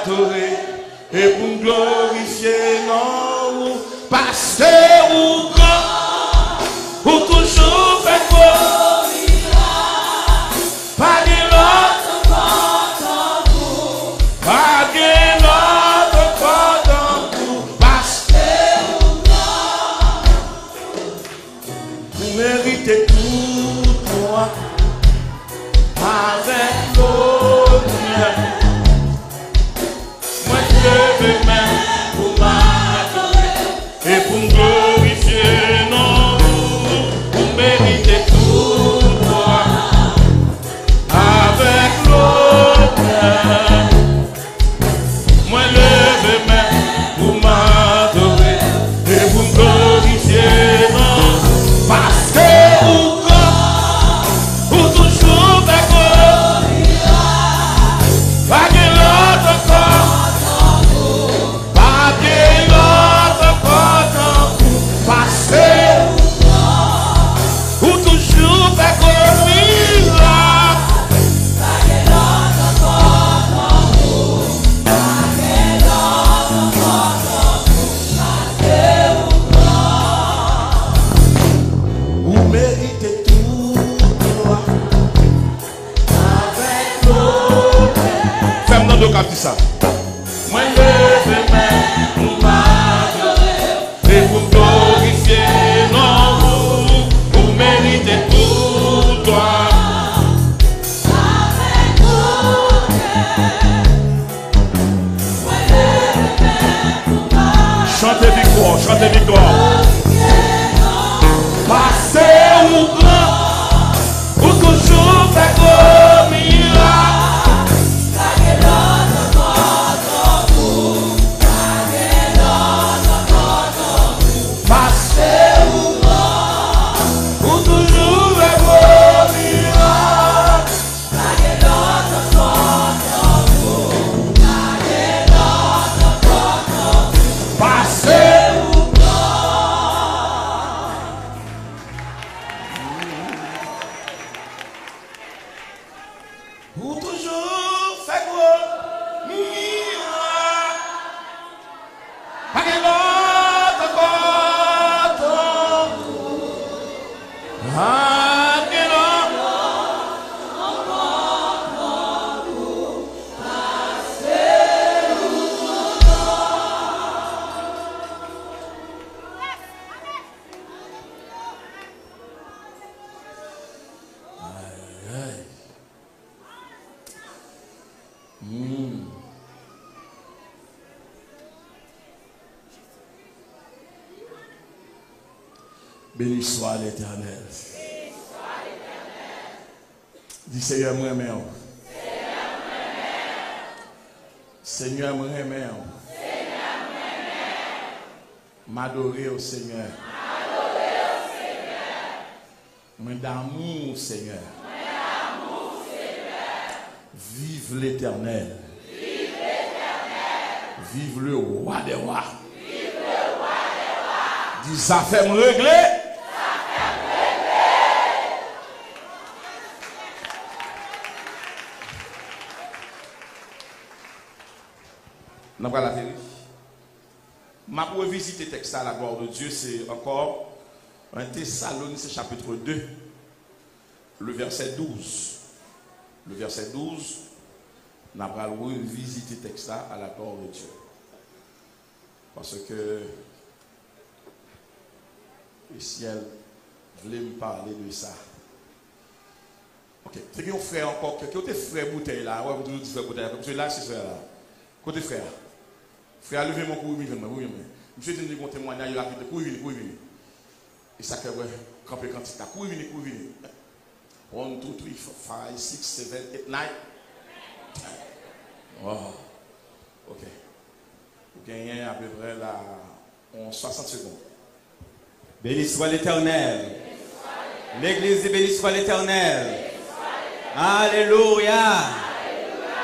m'adorer et pour me glorifier, non, parce que ou grand, ou toujours fait quoi, pas de l'autre, pas de l'autre, parce que ou grand, vous méritez tout moi, avec l'autre. Moi je veux même pour m'adorer et pour me glorifier, non, vous méritez tout moi avec l'autre. Moi je veux même pour m'adorer et pour me glorifier, non, parce que vous grand, vous toujours d'accord, pas que l'autre corps. Dit ça. Moi je veux même pour m'adorer et pour glorifier, non, vous méritez tout toi. Avec mon cœur, moi je veux même pour m'adorer. Chantez victoire, chantez victoire. Passez ou grand, ou toujours fait comme il a. Béni soit l'Éternel. Dis Seigneur, moi aimé. Seigneur, moi aimé. M'adorer au Seigneur. Moi d'amour, Seigneur. Vive l'Éternel. Vive le roi des rois. Dis ça fait me régler. Nous allons la télé. Ma pour visiter le texte à la gloire de Dieu, c'est encore un Thessaloniciens chapitre 2, le verset 12. Le verset 12, nous allons visiter le texte à la gloire de Dieu. Parce que le ciel voulait me parler de ça. Ok, c'est qu'on frère encore, côté frère bouteille là, ouais, vous dites frère bouteille, comme là, c'est frère là. Côté frère. Frère, levez mon cou, oui, monsieur dit mon témoignage, il a dit, cours, venez. Et ça que, ouais, camper quand il a cours, venez. 1, 2, 3, 4, 5, 6, 7, 8, 9. Oh, ok. Vous gagnez à peu près là, en 60 secondes. Béni soit l'Éternel. L'église dit béni soit l'Éternel. Alléluia.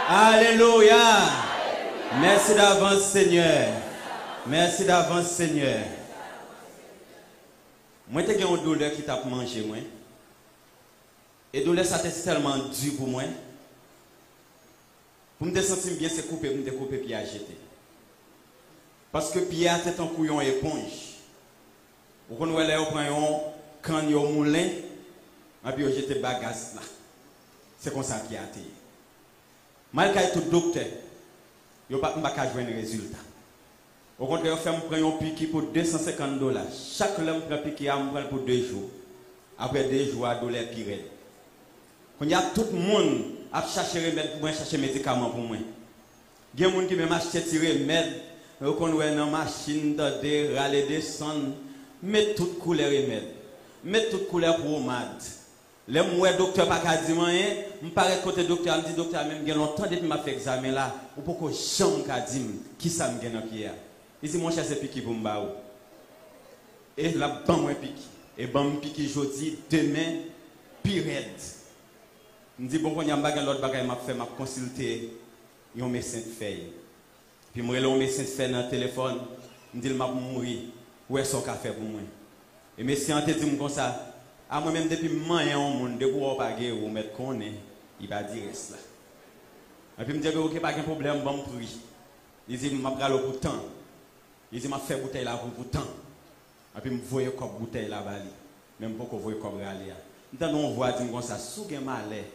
Alléluia. Merci d'avance, Seigneur. Merci d'avance, Seigneur. Moi, j'ai une douleur qui t'a mangé, moi. Et douleur, ça c'est tellement dur pour moi. Pour me sentir bien, c'est couper, me découper puis à jeter. Parce que Pierre c'est un couillon éponge. Vous connaissez, on prend un canne au moulin, et puis on jette bagages là. C'est comme ça qu'il a été. Malgré tout docteur, il n'y a pas jouer un résultat. Au contraire, on prend un piquet pour $250. Chaque homme prend un piquet pour 2 jours. Après 2 jours, à douleur pire. Quand il y a tout le monde à chercher remède pour moi, chercher médicaments pour moi. Il y a des gens qui même achètent des remèdes. Vous connaissez dans la machine, de râler, descendre. Mettez toute couleur remède. Mettez toute couleur pour pomade. Les moi docteur pas qu'à dire rien, me paraît côté docteur me dit docteur même gagne longtemps depuis m'a fait examen là, ou pourquoi jamais qu'a dire qui ça me gagne pied. Il dit mon cher c'est piqué pour m'ba ou. Et là ban moi piqué. Et ban me piqué jodi, demain pire raide. Me dit bon quand y a bagage l'autre bagage m'a fait m'a consulter un médecin de feuille. Puis moi le médecin de feuille dans téléphone, me dit m'a mourir. Où est son café pour moi. Et médecin te dit comme ça. À moi-même, depuis que monde de pour pas ou mettre qu'on est, il va dire ça. Et puis, il me dit, ok, pas de problème, bon prix. Il dit, je vais prendre le temps. Il dit, je vais faire bouteille là pour temps. Et puis, je vais voir comme bouteille là-bas. Même pour que vous voyez comme râler. Maintenant, on voit dire comme ça, sous un malais.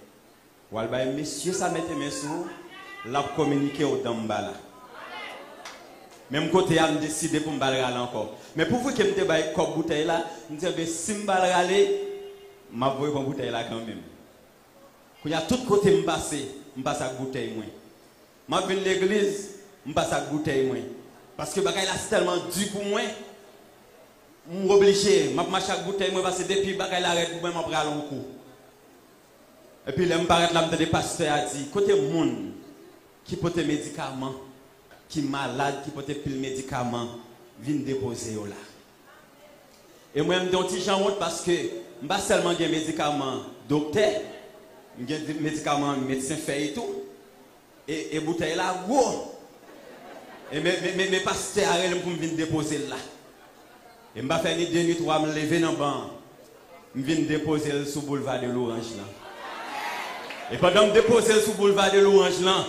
Ou alors, monsieur, ça mette mes sous, là, pour communiquer au damba là. Même côté, je me décidé pour me râler encore. Mais pour vous que je me dis comme bouteille là, je me dis, si je me râler, je vais voir comme bouteille là quand même. Quand il y a tout côté, je passe à bouteille. Je vais à l'église, je passe à bouteille. Parce que c'est tellement dur pour moi. Je suis obligé, je marche à bouteille parce que depuis que je arrête pour moi, je prends un coup. Et puis, je me paraît là, je pasteur a dit, côté monde qui porte des médicaments, qui malade, qui porte des médicaments, viennent déposer là. Et moi, je me dis, j'en honte parce que je ne pas seulement des médicaments docteur, j'ai des médicaments médecin fait et tout. Et bouteille là, gros. Et mes pasteurs arrêtent pour venir déposer là. Et je ne vais pas faire ni 2 ni 3, je me lever dans le banc. Je viens déposer sur le boulevard de l'Orange là. Et pendant que je dépose sur le boulevard de l'Orange là,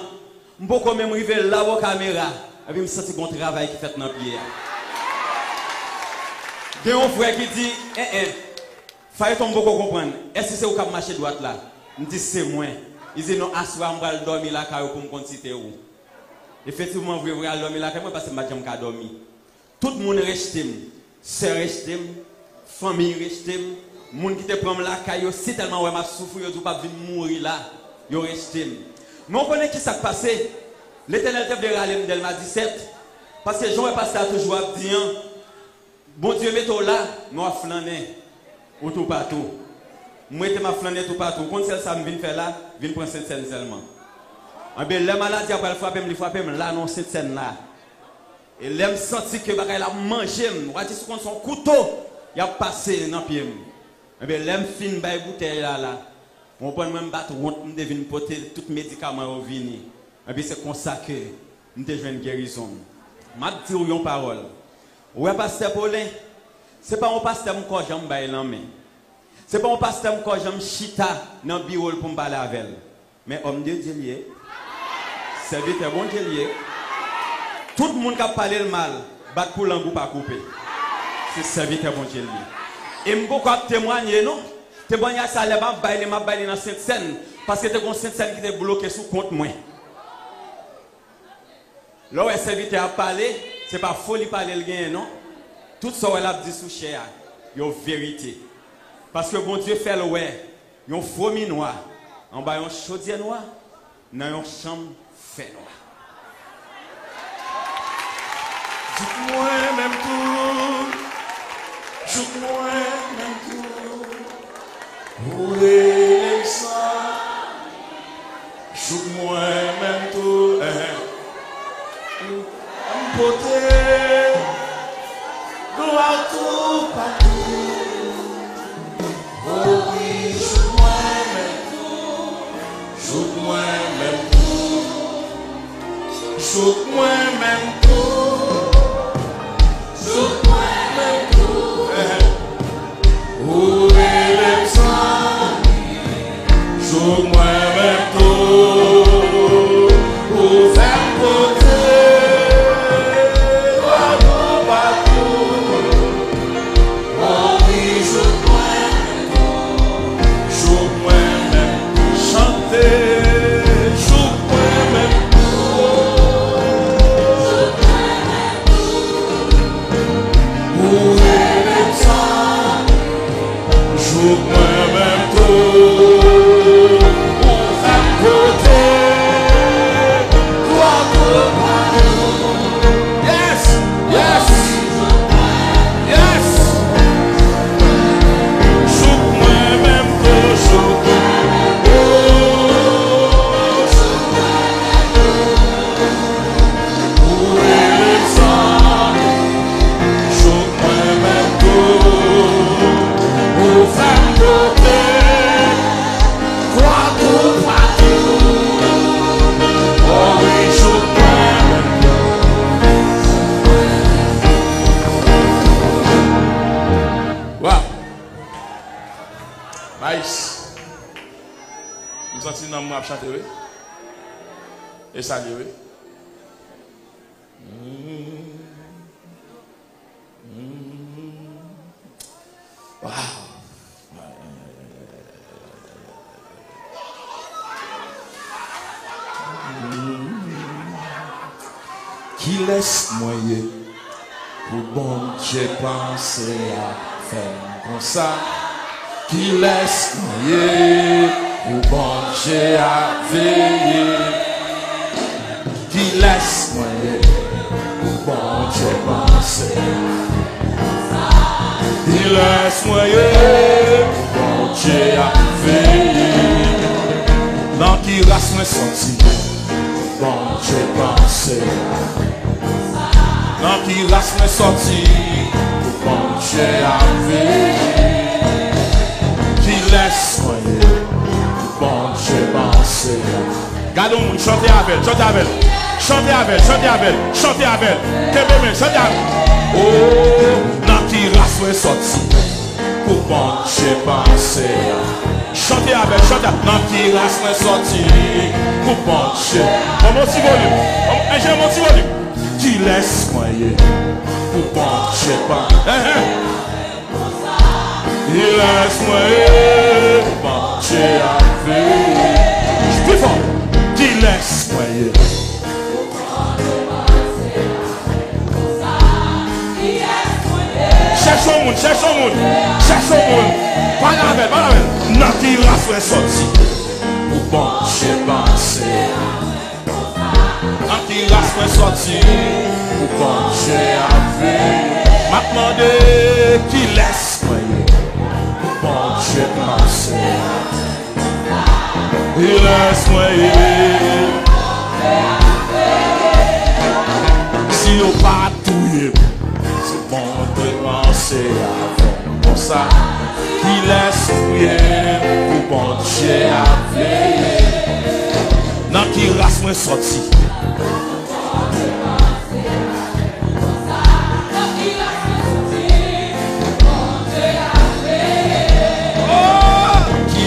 je peux quand même arriver là aux caméras. Et puis je me sens qu'on travail qui fait dans le pied. Il y a un frère qui dit, fallait tomber beaucoup comprendre. Est-ce que c'est où qui marché droite là? Je dis c'est moi. Il dit non, assoir, je vais dormir là pour me consulter où. Effectivement, je vais dormir là parce que je vais dormir. Tout le monde reste, sœur reste, famille reste, les gens qui te prennent la caille, si tellement ouais m'a souffrir, ils ne pas venir mourir là, ils restent. Mais on connaît qui s'est passé. L'Éternel t'a de râler Delma 17 parce que Jean est passé à toujours dire bon Dieu mettez là, moi flâner ou tout partout. Moi je m'a flâner tout partout. Quand celle ça me vient faire là, vient prendre cette scène seulement. En bien la maladie après frapper là non cette scène là. Et l'aime senti que bagay la manger, on dit sur son couteau, il a passé dans pied. En bien l'aime fin bay bouteille là. On peut même battre honte, on devine porter tout médicament au vini. Et puis c'est comme ça que nous devons une guérison. Je vais dire une parole. Ouais, pasteur Paulin, ce n'est pas un pasteur qui j'aime bailler la main. Ce n'est pas un pasteur qui j'aime chita dans le bureau pour me parler avec elle. Mais homme de Dieu lié, serviteur bon Dieu lié. Tout le monde qui a parlé le mal, bat pour l'angou pas coupé. C'est serviteur bon Dieu lié. Et je vais témoigner, non? Témoigner ça, je vais bailler dans cette scène. Parce que c'est une scène qui est bloquée sous compte moi. Là où le serviteur a parlé, ce n'est pas folie parler le gain, non? Tout ça, elle a dit sous cher, il y a vérité. Parce que bon Dieu fait le ouais, il y a un fourmi noir, en bas il y a un chaudier noir, dans une chambre fait noir. Dites-moi même tout, dites-moi même tout, où est ça? Dites-moi même tout, côté, gloire tout partout. Oh oui, joue-moi même tout, joue-moi même tout, joue-moi même tout, joue-moi même tout. Oh les sang, joue-moi même tout. ensemble, on va chanter, oui. Et saluer, oui. Wow. Qui laisse moyen pour bon Dieu penser à faire comme ça. Qui laisse moyen pour bon Dieu à veiller. Qui laisse moyen pour bon Dieu penser. Qui laisse moyen pour bon Dieu à veiller. Dans qui race me sorti. Bon Dieu pensé. Dans qui race me sorti. Bon Dieu a veillé. Qui laisse moyen. Bon Dieu pensé. Gardons mon chantez avec elle, chantez avec elle. Chantez avec elle, chantez avec elle, chantez avec elle. Kébémé, chantez avec elle. Oh, dans qui race me sorti. Pour bon Dieu pensé. Chantez avec, chantez avec. Dans qui race me sorti. Pour bon Dieu. On monte si volume. J'ai mon petit volume. Qui laisse moyen pour bon Dieu pas. Il laisse moyen pour bon Dieu à veiller. Plus fort. Qui laisse moyen. Cherchons monde, cherchons monde, cherchons monde. Pas la veille, pas la veille. Non, qui laisse sorti pour bon Dieu penser. Quand il reste sorti, pour bon Dieu a veillé. M'a demandé qui laisse moyen, pour bon Dieu penser. Il laisse moyen. Si on pas touillé, c'est bon de penser à faire comme ça. Qui laisse moyen, pour bon Dieu a veillé. Dans qui race moi sorti.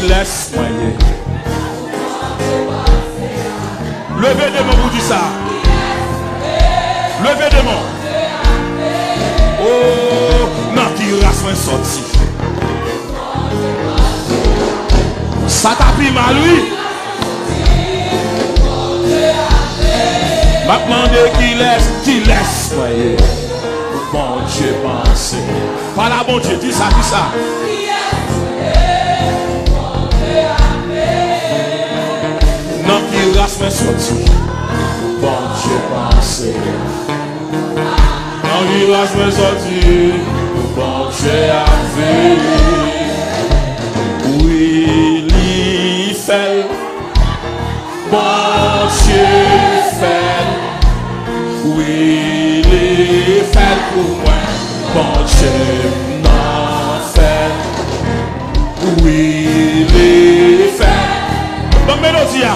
Laisse moyen. Levez des mains pour dire ça. Levez des mains. Oh, non, qui race moi sorti. Ça t'a pris mal, oui. M'a demandé qui laisse moyen. Bon Dieu penser. Pas la bon Dieu, dis ça, dis ça. Non, qui race me sorti. Bon Dieu pensé. Non, qui race me sorti. Bon Dieu a veillé. Oui, il fait. Bon Dieu fait. Oui, il fait pour moi. Bon Dieu n'en fait. Oui, il fait. Dans mélodie.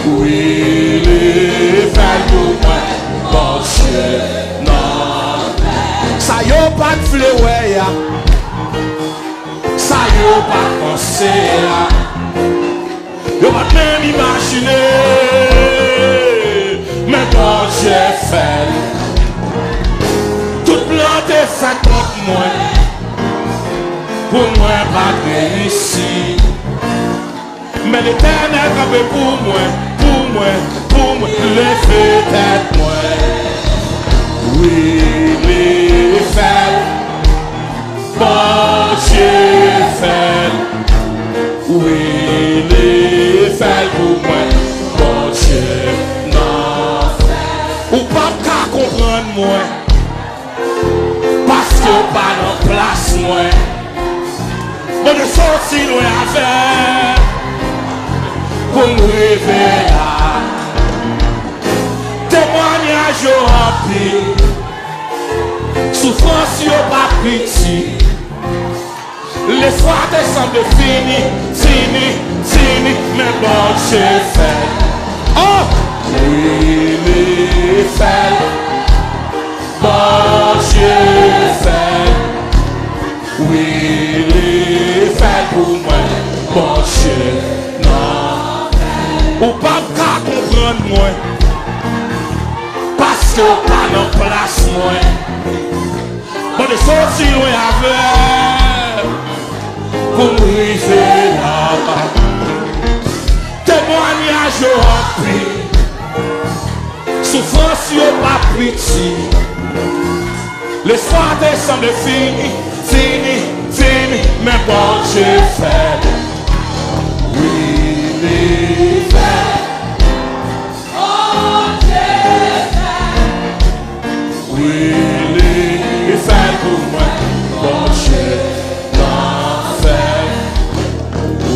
Oui, les fait pour moi, bon Dieu, non. Ça y a pas de fleuret, ça y a pas de pensée, y'a pas même imaginer, mais bon Dieu fait. Toute plante est faite contre moi, pour moi pas réussi. Mais l'éternel campé pour moi, lever tête moi. Oui, les fait, bon Dieu fait. Oui, les fait pour moi, bon Dieu non fait. Ou pas qu'à comprendre moi, parce que pas dans place moi. Bon de sortir loin avec. Pour me révéler, témoignage au rempli, souffrance au pas pitié, l'espoir descend de fini, mais bon Dieu fait. Oh, oui, il fait, bon Dieu fait, oui, il fait pour moi. Dieu, non. Ou pas qu'à comprendre moi. Parce que pas dans place moi. Bon de sortir loin avec. Pour briser là-bas. Témoignage rempli. Souffrance yo pas petit. L'espoir descend de fini. Mais bon Dieu fait. Oui, il fait. Bon Dieu fait. Oui, il fait pour moi. Bon Dieu l'en fait.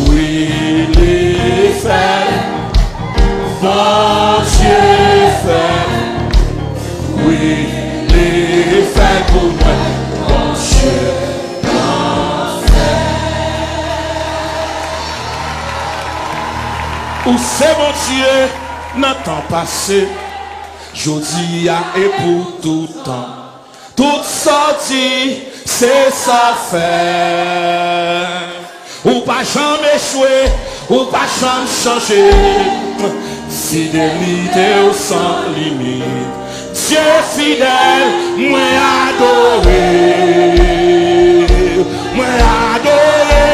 Oui, il fait. Bon Dieu fait. Oui, il fait pour moi. Bon Dieu. Où c'est mon Dieu, dans le temps passé, j'odis et pour tout temps. Toute sortie, c'est ça faire. Ou pas jamais échouer, ou pas jamais changer. Fidélité ou sans limite. Dieu fidèle, moi adoré. Moi adoré.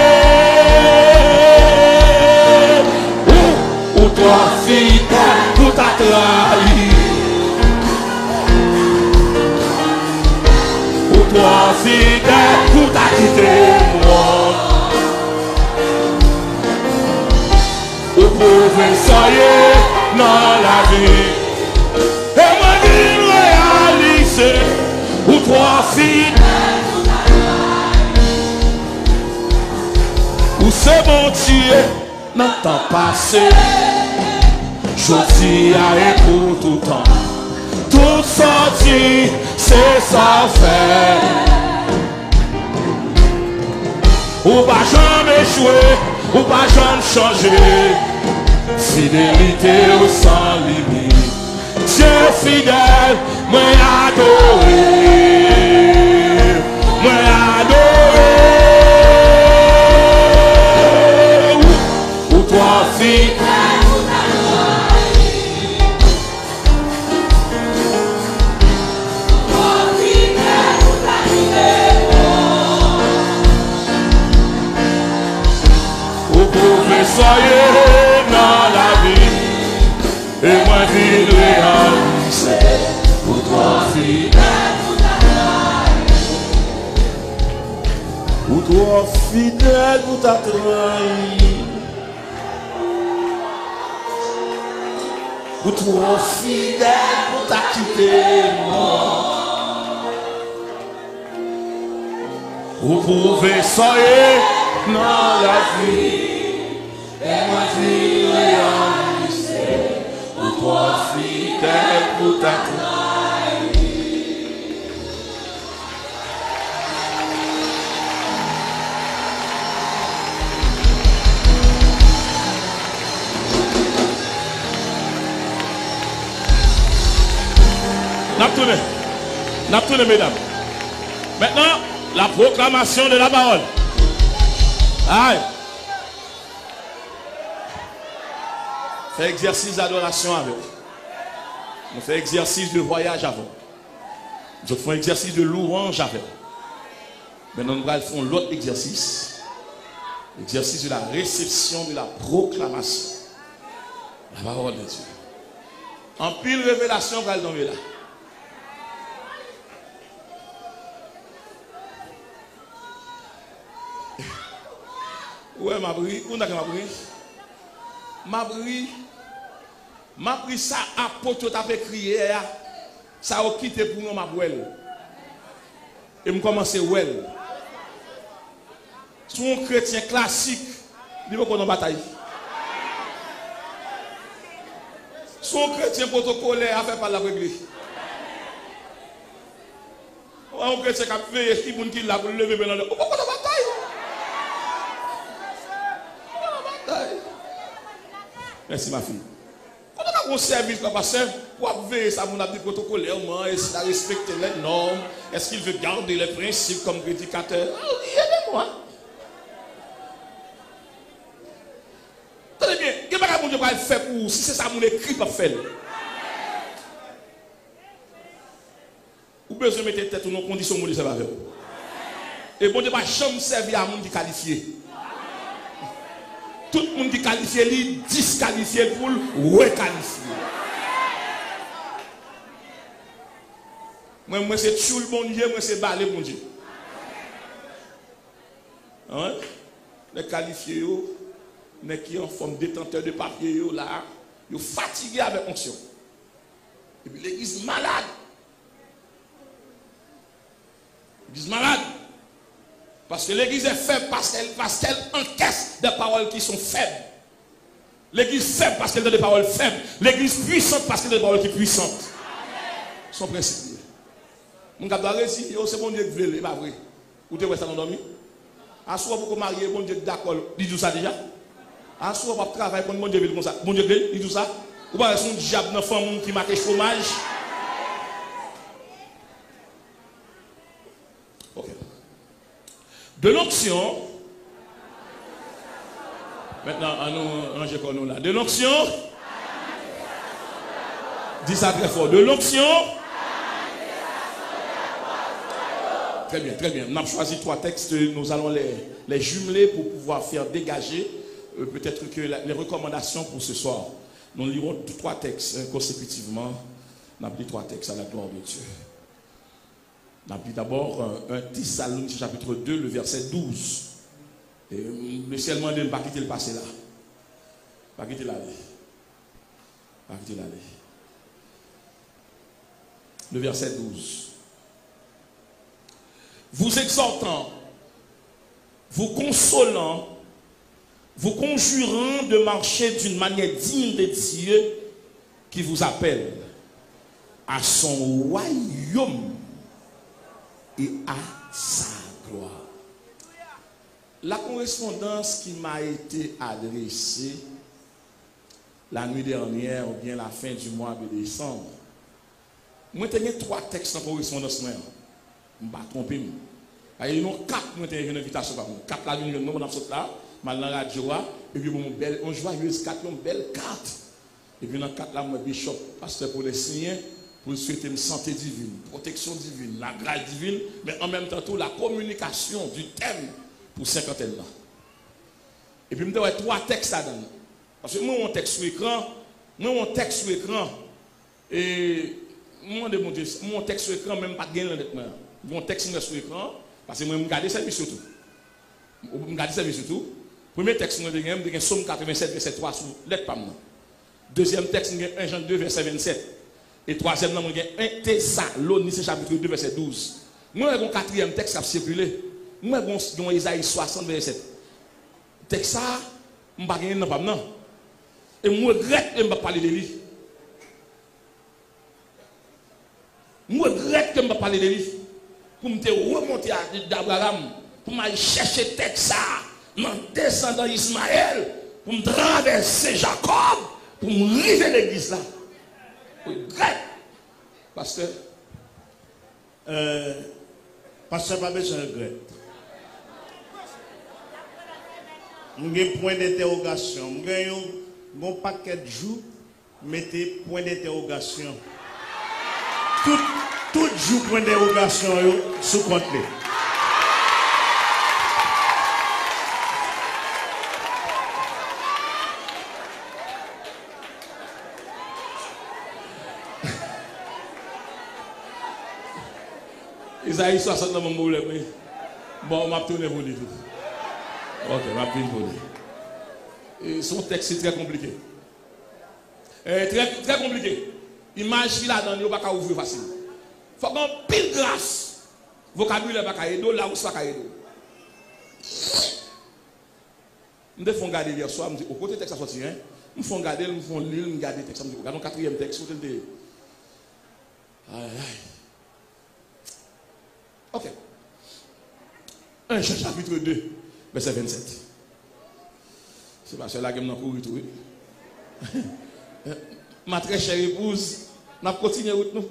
Ou toi fidèle, tout a trahi. Ou toi fidèle, tout a quitté moi. Ou pouvez soyez dans la vie. Et moi vie réalisée. Ou toi fidèle, tout a trahi. Ou c'est mon Dieu. Dans le temps passé, j'odis et pour tout temps. Toute sortie, c'est ça faire. Ou pas jamais échouer, ou pas jamais changer. Fidélité ou sans limite. Dieu fidèle, moi adoré. Moi adoré. Toi fidèle, tout a trahi. Toi fidèle, tout a quitté moi. Vous pouvez soyez dans la vie. Et moi vie réalisée. Pour toi fidèle, tout a trahi. Pour toi fidèle, tout a trahi. Ou trop fidèle pour t'acquitter moi. Vous pouvez soyez dans la vie. Et moi vie réalisée. Ou trop fidèle pour t'acquitter. N'a tourné, mesdames. Maintenant, la proclamation de la parole. Aïe. Fait exercice d'adoration avec. On fait exercice de voyage avec. Nous faisons exercice de louange avec. Maintenant, nous allons l'autre exercice. L'exercice de la réception de la proclamation. La parole de Dieu. En pile révélation, on va le tomber là. Ouais, m'a pris. Où est-ce que m'a pris? M'a pris ça à poto t'a fait crier. Ça a quitté pour nous, m'a pris. Et je commence à voir. Son chrétien classique, il va qu'on bataille. Son chrétien protocolaire a fait par la Réglise. Un chrétien qui a fait, qui l'a levé maintenant. Pourquoi on bataille? Merci ma fille. Comment on a un service comme ça pour veiller ça mon habit protocolairement, est-ce qu'il a respecté les normes, est-ce qu'il veut garder les principes comme prédicateur? Aidez-moi. fait pour vous, si c'est ça mon écrit pas fait. Ou besoin de mettre tête dans nos conditions pour ça va faire. Et bon Dieu va jamais servir à monde qui qualifié. Tout le monde qui qualifié lui disqualifié pour le requalifier. Moi c'est tout le bon Dieu, moi c'est balé bon Dieu. Hein? Les qualifiés, les qui en forme détenteur de papier là, ils sont fatigués avec onction. Et puis l'église malade. L'église malade. Parce que l'église est faible parce qu'elle encaisse des paroles qui sont faibles. L'église faible parce qu'elle a des paroles faibles. L'église puissante parce qu'elle a des paroles qui sont puissantes. Son principe. Mon gars doit réussir, c'est bon Dieu qui veut, c'est pas vrai. Ou tu es resté endormi? À soi pour marier, bon Dieu d'accord, dit tout ça déjà. À soi pour travailler pour bon Dieu comme ça. Bon Dieu dit tout ça. Ou pas son diable dans femme qui marque chômage. OK. De l'onction. Maintenant, à nous ranger comme nous là. De l'onction. Dis ça très fort. De l'onction. Très bien, très bien. On a choisi 3 textes, nous allons les jumeler pour pouvoir faire dégager peut-être que les recommandations pour ce soir. Nous lirons 3 textes consécutivement. On a pris 3 textes à la gloire de Dieu. On a pris d'abord 1 Thessaloniciens chapitre 2, le verset 12. Et le ciel m'a dit de ne pas quitter le passé là. Pas quitter l'aller. Pas quitter l'aller. Le verset 12. Vous exhortant, vous consolant, vous conjurant de marcher d'une manière digne de Dieu qui vous appelle à son royaume et à sa gloire. La correspondance qui m'a été adressée la nuit dernière ou bien la fin du mois de décembre, moi j'ai 3 textes en correspondance. Je ne vais pas tromper. Il y a 4 qui ont une invitation. 4 là, nous avons là, mal dans la radio, et puis on joyeuse 4, une belle carte. Et puis dans 4 là, moi, bishop, pasteur pour les signer, pour souhaiter une santé divine, protection divine, la grâce divine, mais en même temps, tout, la communication du thème pour 50 ans. Et puis, je vais 3 textes là-dedans. Parce que moi, mon texte sur l'écran, et moi, mon texte sur l'écran, même pas de gain dans mon texte sur l'écran, parce que moi, je regarde ça surtout. Je regarde ça surtout. Premier texte, je Somme 87, verset 3, sur lettre pas. Deuxième texte, 1 Jean 2, verset 27. Et troisième, 1 Thessaloniciens chapitre 2, verset 12. Moi, j'ai un 4e texte qui a circulé. Moi, j'ai Isaïe 60, verset 7. Texte ça, je ne vais pas gagner. Et moi, je regrette de ne pas parler de lui. Moi, je regrette de ne pas parler de lui. Pour me remonter à d'Abraham, pour me chercher le texte ça, mon descendant Ismaël, pour me traverser Jacob, pour me river l'église là. Je regrette. Pasteur. Pasteur, pas besoin de regret. J'ai un point d'interrogation. J'ai un bon paquet de jours, mettez point d'interrogation. Tout jour point d'interrogation sous compte. Isaïe 60 dans mon problème. Bon, on m'a tourné pour lui tout. Ok, on m'a tourné pour lui. Son texte est très compliqué. Très compliqué. Image qu'il a dans lui, il ne peut pas ouvrir facile. Il faut qu'on pile grâce. Vocabulaire pas caïdo, là où ça caïdo. Je me fais regarder hier soir, je me dis, au côté texte à sortir, je me fais regarder, je me fais lire, je me regarde le texte, je me dis, regarde le 4e texte, aïe. Ok. 1 Jean chapitre 2, verset 27. C'est parce que là que je couru tout. Ma très chère épouse, n'a continué route nous.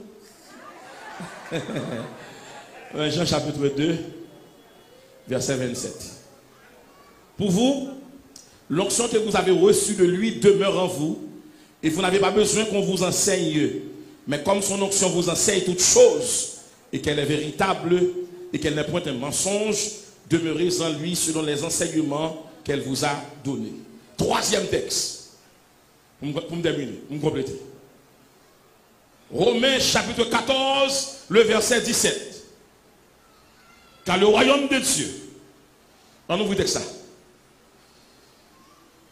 1 Jean chapitre 2, verset 27. Pour vous, l'onction que vous avez reçue de lui demeure en vous, Et vous n'avez pas besoin qu'on vous enseigne. Mais comme son onction vous enseigne toutes choses, et qu'elle est véritable, et qu'elle n'est point un mensonge, demeurez en lui selon les enseignements qu'elle vous a donnés. Troisième texte, pour me terminer, pour me compléter. Romains chapitre 14, le verset 17. Car le royaume de Dieu, on ouvre le texte ça.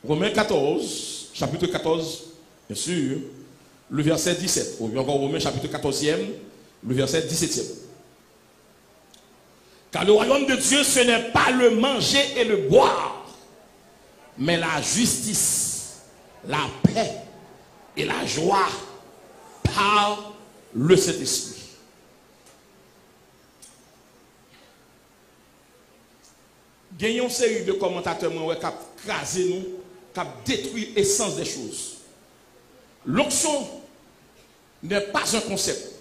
Romains 14, chapitre 14, bien sûr, le verset 17. Ou bien encore Romains chapitre 14e, le verset 17e. Car le royaume de Dieu, ce n'est pas le manger et le boire, mais la justice, la paix et la joie par le Saint-Esprit. Gagnons une série de commentateurs qui ont crasé nous, qui ont détruit l'essence des choses. L'onction n'est pas un concept.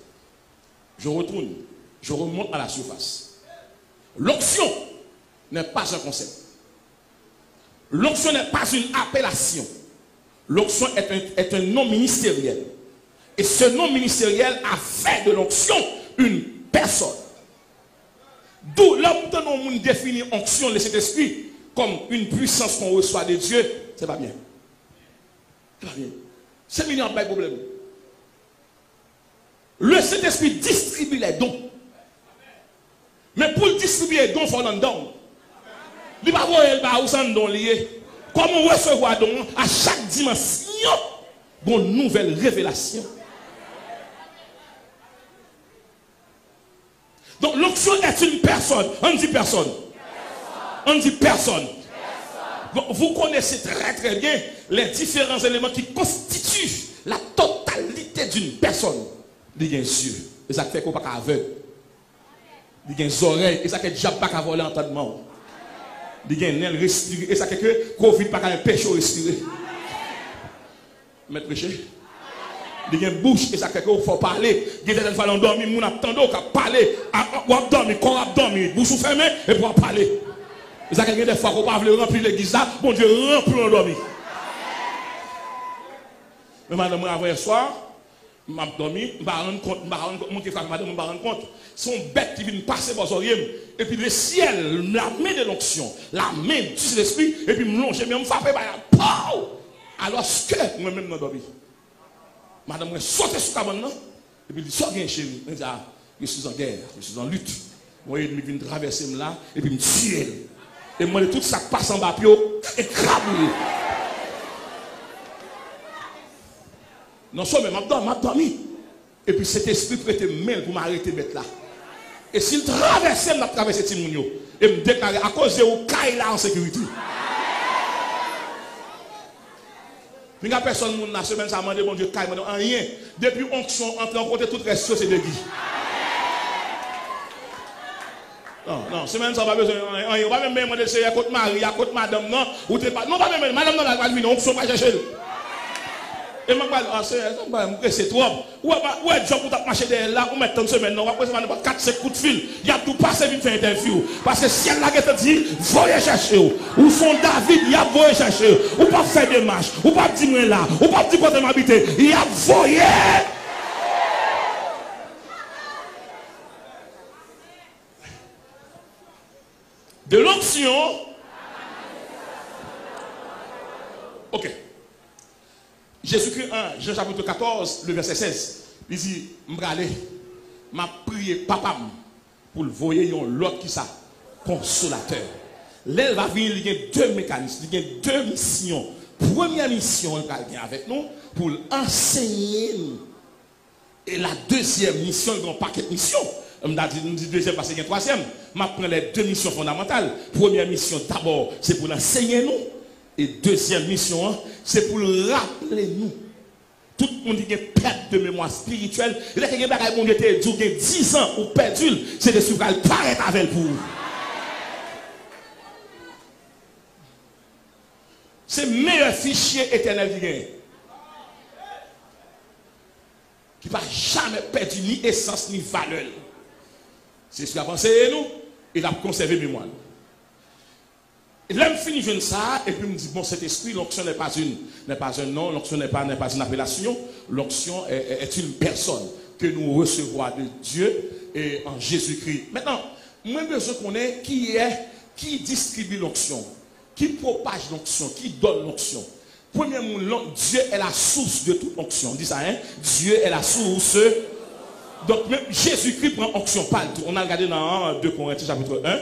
Je retourne, je remonte à la surface. L'onction n'est pas un concept. L'onction n'est pas une appellation. L'onction est un nom ministériel. Et ce nom ministériel a fait de l'onction une personne. D'où l'homme de nous définit onction de cet esprit comme une puissance qu'on reçoit de Dieu. C'est pas bien. C'est pas bien. C'est millions de problème. Le Saint-Esprit distribue les dons. Mais pour distribuer les dons, il faut l'en donner. Il va voir le sans don lié. Comment recevoir don à chaque dimension, une nouvelle révélation. Donc l'onction est une personne. On dit personne. On dit personne. Vous connaissez très très bien les différents éléments qui constituent la totalité d'une personne. Il y a un yeux, et ça fait qu'on pas aveugle. Il y a des oreilles, et ça fait déjà pas qu'à voler entendement. Il y a un aile respirer, et ça fait que Covid pas qu'à empêcher de respirer. Maître Péché. Il y a une bouche, et ça fait qu'il faut parler. Il y a des fois on dormit, on attend qu'à parler, on a dormi, corps a dormi, bouche fermée, et pour parler. Et ça fait qu'il y a des fois qu'on ne peut pas remplir l'église là, bon Dieu remplit l'endormi. Mais madame, avant soir, je suis dormi, je me rends compte, son bête qui vient passer par oreilles, et puis le ciel, la main de l'onction, la main du l'esprit, et puis me longer, me frapper par la alors que moi-même je dormi. Madame, je saute sur la cabane, et puis je dis, sors bien chérie. Je dis, ah, je suis en guerre, je suis en lutte. Moi, il vient traverser là, et puis me tuer. Et moi, tout ça passe en bas, puis écrabouillé. Non seulement m'a dormi. Et puis cet esprit prêtait main pour m'arrêter mettre là. Et s'il traversait, m'a traversé Timounio. Et me déclarer à cause de où Kaï là en sécurité. Il n'y a personne qui la semaine ça m'a demandé, bon Dieu, Kaï, m'a rien. Depuis onction, entre en côté, tout reste sur ces deux guides. Non, semaine ça va besoin. On va même demander c'est à côté Marie, à côté madame, non. Ou t'es pas. Non, pas même madame, non, la va venir, onction, pas chercher. Et je c'est trop. Ou est job pour marcher derrière là, ou mettre une semaine, on va poser 4-5 coups de fil. Il y a tout passé vite faire interview. Parce que si elle a dit, voyez chercher. Ou son David, il y a voyé chercher. Ou pas faire des marches. Ou pas dire là. Ou pas dire côté m'habiter. Il y a voyé. De l'onction. Ok. Jésus-Christ 1, Jean chapitre 14, le verset 16, il dit, m'bralé, m'a prié papa pour le voyer l'autre qui ça, consolateur. Là, il va venir, il y a deux mécanismes, il y a deux missions. Première mission, il vient avec nous pour enseigner nous. Et la deuxième mission, il y a un paquet de missions. Je dis deuxième parce qu'il y a une troisième. Je prends les deux missions fondamentales. Première mission, d'abord, c'est pour enseigner nous. Et deuxième mission, c'est pour rappeler nous. Tout le monde dit qu'il y a une perte de mémoire spirituelle. Et là, il y a des gens qui ont dit 10 ans ou perdu, c'est des souffrances qui paraissent avec vous. C'est le meilleur fichier éternel qui gagne. Qui ne va jamais perdre ni essence ni valeur. C'est ce qu'il a pensé nous, il a conservé mémoire. Là, je finis jeune ça, et puis je me dis, bon, cet esprit, l'onction n'est pas un nom, l'onction n'est pas une appellation, l'onction est une personne que nous recevons de Dieu et en Jésus-Christ. Maintenant, moi, je besoin qu'on ait qui distribue l'onction, qui propage l'onction, qui donne l'onction. Premièrement, Dieu est la source de toute onction. On dit ça, hein? Dieu est la source. Donc, même Jésus-Christ prend onction, pas le tout. On a regardé dans 2 Corinthiens chapitre 1.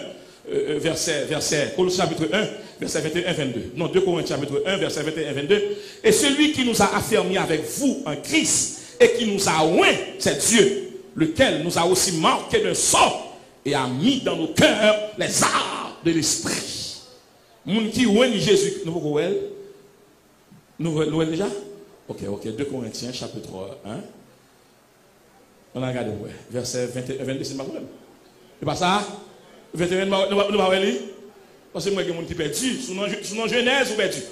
Colossiens chapitre 1, verset 21-22. Non, 2 Corinthiens chapitre 1, verset 21-22. Et celui qui nous a affermis avec vous en Christ et qui nous a oint, c'est Dieu, lequel nous a aussi marqué d'un sort et a mis dans nos cœurs les arts de l'esprit. Moun qui oint Jésus, nous voyons déjà? Ok, 2 Corinthiens chapitre 1. On a regardé, verset 21-22, c'est ma problème. C'est pas ça? 21, nous allons lire. Parce que moi, il y a des gens qui perdent. Sous nom Genèse, ou perdu.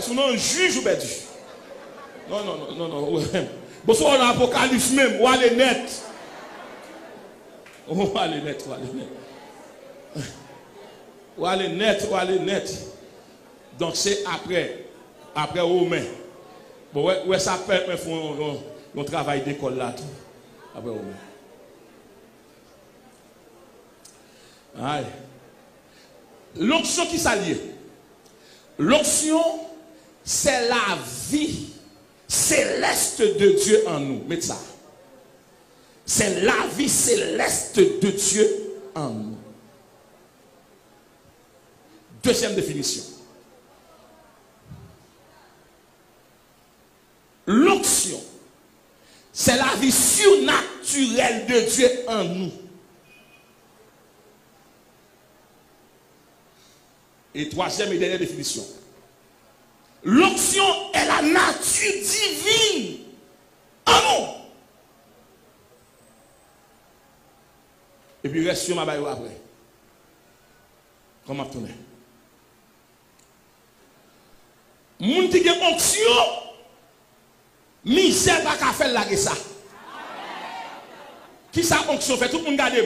Sous nom juge, ou perdu. Non. Bonsoir, on a l'Apocalypse même. Ou aller net. Ou aller net. Donc, c'est après Romain. Bon, ouais, ça fait un travail d'école là. Tout. Après Romain. L'onction qui s'allie. L'onction, c'est la vie céleste de Dieu en nous. Mettez ça. C'est la vie céleste de Dieu en nous. Deuxième définition. L'onction, c'est la vie surnaturelle de Dieu en nous. Et troisième et dernière définition. L'onction est la nature divine en nous. Et puis reste sur ma baille après. Comment tourner? Moun qui a onction, misère pas qu'à faire la ça. Qui ça onction fait? Tout le monde garde.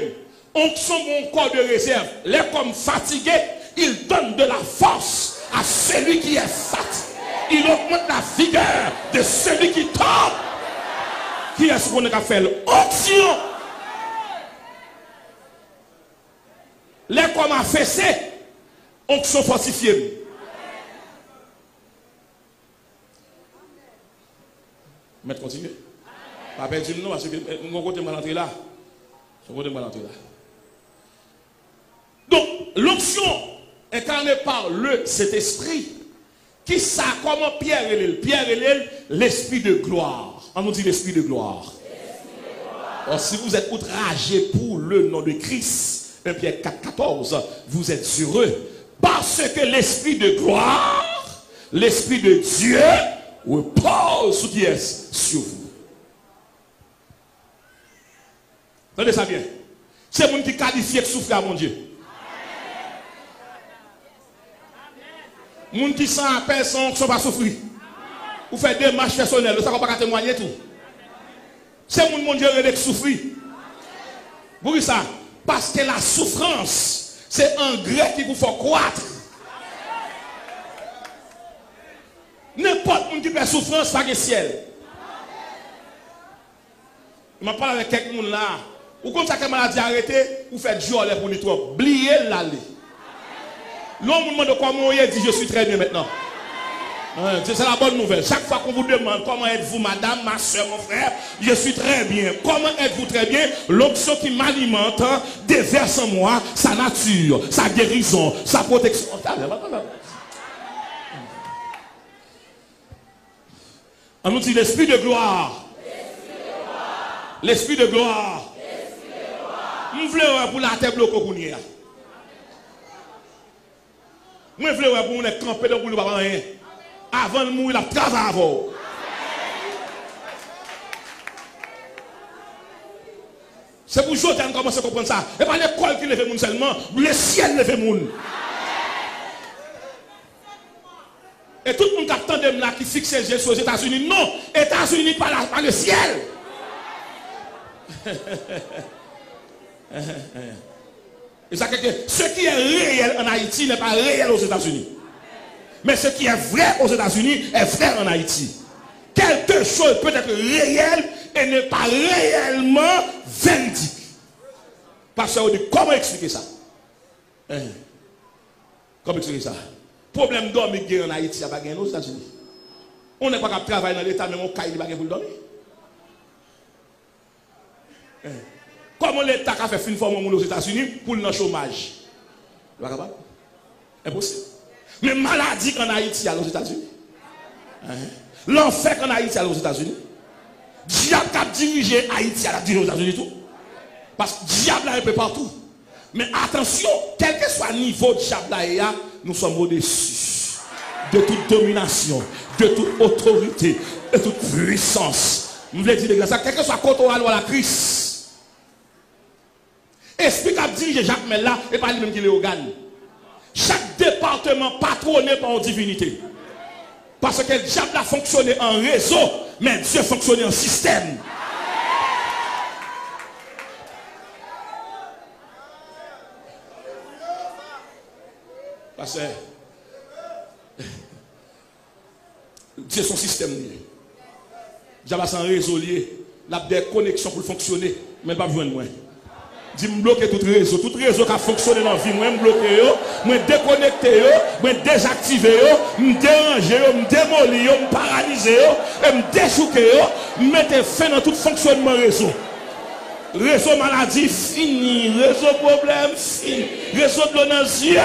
Onction mon corps de réserve. Les comme fatigué. Il donne de la force à celui qui est fatigué. Il augmente la vigueur de celui qui tombe. Qui est-ce qu'on a fait? L'onction. Les comme affaissé, onction fortifiée. Maître, continue. Pas perdu non, parce que mon côté m'a l'entrée là. Son côté m'a l'entrée là. Donc, l'onction incarné par cet esprit qui ça comment Pierre et l'esprit de gloire. On nous dit l'esprit de gloire. Or, si vous êtes outragés pour le nom de Christ, 1 Pierre 4,14, vous êtes heureux parce que l'esprit de gloire, l'esprit de Dieu repose sur qui est sur vous. Entendez ça bien. C'est monde qui qualifie de souffrir à mon Dieu. Moun qui s'en appelle sans pas souffrir. Ou fait des marches personnelles, ça ne va pas témoigner tout. C'est mon Dieu qui souffrir. Vous voyez ça? Parce que la souffrance, c'est un grec qui vous fait croître. N'importe qui fait souffrance, pas de ciel. Je m'en parle avec quelqu'un là. Ou comme ça que maladie arrêtée, vous faites jour pour lui trop. Oubliez l'aller. L'homme me demande comment il dit je suis très bien maintenant. C'est la bonne nouvelle. Chaque fois qu'on vous demande comment êtes-vous madame, ma soeur, mon frère, je suis très bien. Comment êtes-vous très bien? L'onction qui m'alimente déverse en moi sa nature, sa guérison, sa protection. On nous dit l'esprit de gloire. L'esprit de gloire. Nous voulons pour la table au coconier. Moi, je veux pour nous camper dans le boulot, rien. Avant de mourir, il a travaillé avant. C'est pour jouer qu'on commence à comprendre ça. Et pas l'école qui lève le monde seulement, le ciel lève le monde. Et tout le monde qui attend de là qui fixe ses yeux sur les États-Unis, non, États-Unis par le ciel. Et ça que ce qui est réel en Haïti n'est pas réel aux États-Unis. Mais ce qui est vrai aux États-Unis est vrai en Haïti. Quelque chose peut être réel et n'est pas réellement véridique. Parce que comment expliquer ça? Comment expliquer ça? Problème dormir en Haïti, il n'y a pas aux États-Unis. On n'est pas capable de travailler dans l'État, mais on caille pas pour dormir. Comment l'État a fait fin forme aux États-Unis pour le chômage? Il n'est pas capable? Impossible. Mais maladie qu'en Haïti à aux États-Unis. L'enfer qu'en Haïti à aux États-Unis. Diable qui a dirigé Haïti à aux États-Unis tout. Parce que diable est un peu partout. Mais attention, quel que soit le niveau de diable là, nous sommes au-dessus de toute domination, de toute autorité, de toute puissance. Vous voulez dire ça, quel que soit quand on a la crise. Esprit qui a dirigé Jacques Mella et pas lui-même qui l'organe. Chaque département patronné par une divinité. Parce que le diable a fonctionné en réseau, mais Dieu fonctionne en système. Parce que Dieu son système. Le diable a son réseau lié. Il a des connexions pour fonctionner, mais pas besoin de moi. Je me bloquer tout réseau qui a fonctionné dans la vie, moi me bloquer, moi déconnecter, moi désactiver, me déranger, me démolir, me paralyser, et me déchouquer, me mettre fin dans tout fonctionnement réseau. Réseau maladie fini, réseau problème fini, réseau de l'onansier.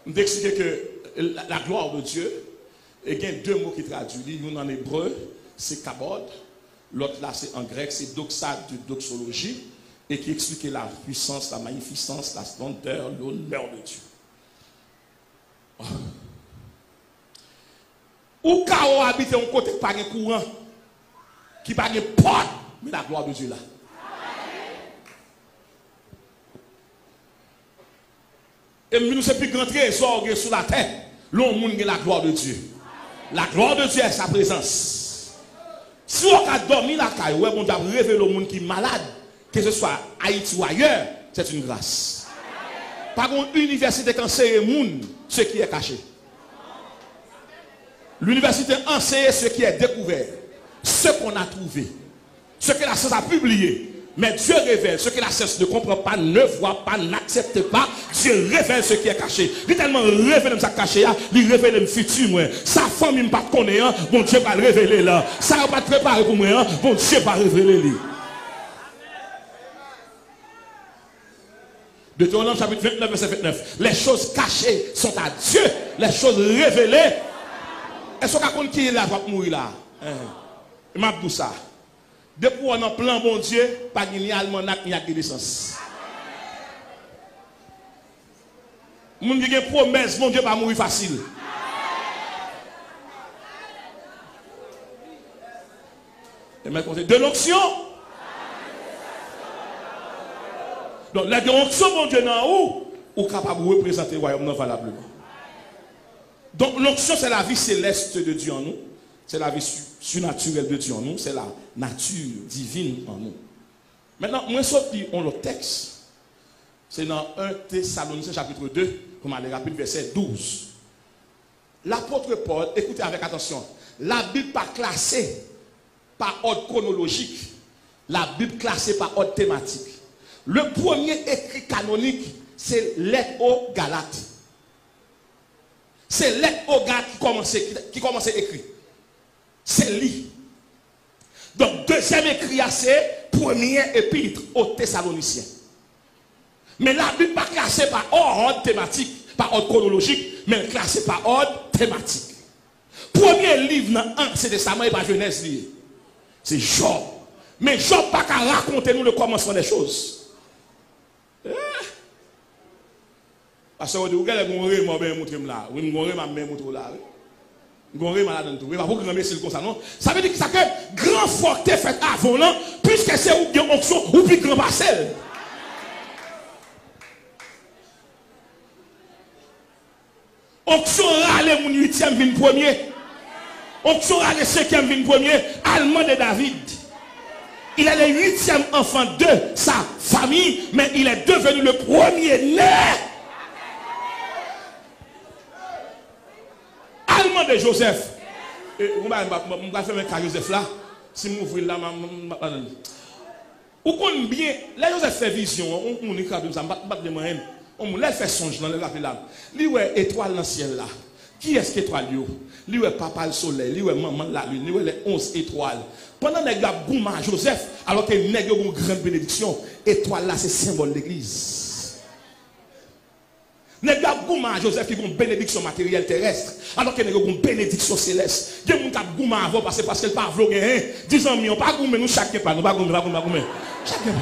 Je vais expliquer que la gloire de Dieu, et il y a deux mots qui traduisent, l'un en hébreu, c'est kabod, l'autre là c'est en grec, c'est doxa de doxologie, et qui explique la puissance, la magnificence, la splendeur, l'honneur de Dieu. Oh. Ou quand on habite un côté par un courant, qui par une porte, mais la gloire de Dieu là. Et nous c'est plus grand trésor sur la terre, l'homme monde la gloire de Dieu. La gloire de Dieu est sa présence. Si on a dormi la caille, ouais, on doit révéler au monde qui est malade, que ce soit Haïti ou ailleurs, c'est une grâce. Par contre, l'université qui enseigne le monde, ce qui est caché. L'université enseigne ce qui est découvert, ce qu'on a trouvé, ce que la science a publié. Mais Dieu révèle ce que la science ne comprend pas, ne voit pas, n'accepte pas. Dieu révèle ce qui est caché. Il tellement révèle ce qui est caché, il révèle le futur. Sa famille ne pas connaître, bon Dieu va le révéler là. Ça va pas préparer pour moi, bon Dieu va révéler lui. Deutéronome chapitre 29, verset 29. Les choses cachées sont à Dieu. Les choses révélées. Est-ce qu'on a qui est là pour mourir là? Il m'a dit ça. Depuis on a un plan, bon Dieu, pas ni almanach ni connaissance. Moun qui a une promesse, bon Dieu, pas mourir facile. De l'onction. Donc, la onction, bon Dieu, dans où? Ou capable de représenter le royaume non valablement. Donc, l'onction, c'est la vie céleste de Dieu en nous. C'est la vie surnaturelle de Dieu en nous. C'est la nature divine en nous. Maintenant, moi, sorti on le texte. C'est dans 1 Thessaloniciens chapitre 2, comme on rapide, verset 12. L'apôtre Paul, écoutez avec attention, la Bible pas classée par ordre chronologique, la Bible classée par ordre thématique. Le premier écrit canonique, c'est l'Lettre aux Galates. C'est l'Lettre aux Galates qui commence à écrire. C'est lui. Donc, deuxième écrit, c'est premier épître aux Thessaloniciens. Mais la Bible pas classée par ordre thématique, par ordre chronologique, mais classée par ordre thématique. Premier livre dans l'Ancien Testament et par Genèse, c'est Job. Mais Job n'a pas qu'à raconter nous le commencement des choses. Parce que vous regardez, vous regardez, vous ça veut dire que ça fait grand forté fait avant là, puisque c'est ou bien onction ou bien grand parcelle. Onction râle mon 8e vin premier. Onction râle 5e vin premier. Allemand de David. Il est le 8e enfant de sa famille, mais il est devenu le premier-né. Allemand de Joseph. On va faire un Joseph là. Si vous ouvrez là, ou qu'on bien, là Joseph fait vision, on est capable ça, on laisse faire songe dans le rappel là. Lui ouais étoile dans le ciel là. Qui est-ce qui étoile yo? Lui ouais papa le soleil, lui ouais maman la lune, lui ouais les 11 étoiles. Pendant que gars bouma Joseph, alors que nèg yo une grande bénédiction, étoile là c'est symbole de l'église. Les gars gouma Joseph qui ont une bénédiction matérielle terrestre, alors qu'il y a une bénédiction céleste. Il y a des gens qui gouma avant parce qu'elle pas vlogé. 10 ans, on pas goumé, nous chacun pas, nous pas goumé, pas goumé. Chacun pas.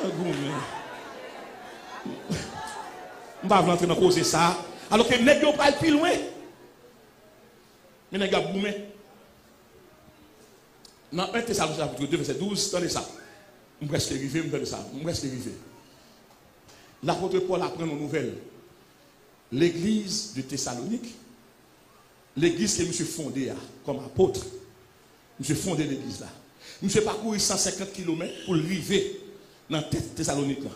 Goumé. On va rentrer dans cause ça, alors que les gens pas plus loin. Mais les gars goumé. Dans 1 Thessaloniciens chapitre 2 verset 12, attendez ça. On presque arrivé, on ça, on presque arrivé. L'apôtre Paul apprend nos nouvelles. L'église de Thessalonique, l'église que monsieur fondé comme apôtre, monsieur fondé l'église là. Monsieur parcouru 150 km pour arriver dans Thessalonique là.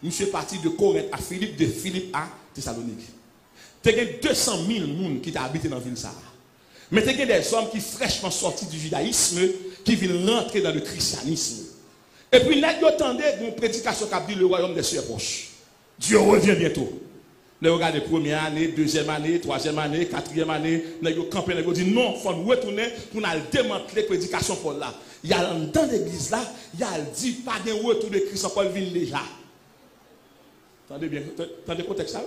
Monsieur parti de Corinthe à Philippe, de Philippe à Thessalonique. Il y a 200 000 personnes qui habitent dans la ville ça. Mais il y a des hommes qui fraîchement sortis du judaïsme, qui viennent rentrer dans le christianisme. Et puis, nous attendons une prédication qui a dit le royaume des cieux proche. Dieu revient bientôt. Nous regardons la première année, deuxième année, troisième année, quatrième année. Nous avons campé, nous avons dit non, il faut nous retourner pour nous démanteler la prédication pour là. Il y a dans l'église là, il y a dit pas de retour de Christ Paul vient déjà. Attendez bien, attendez le contexte là.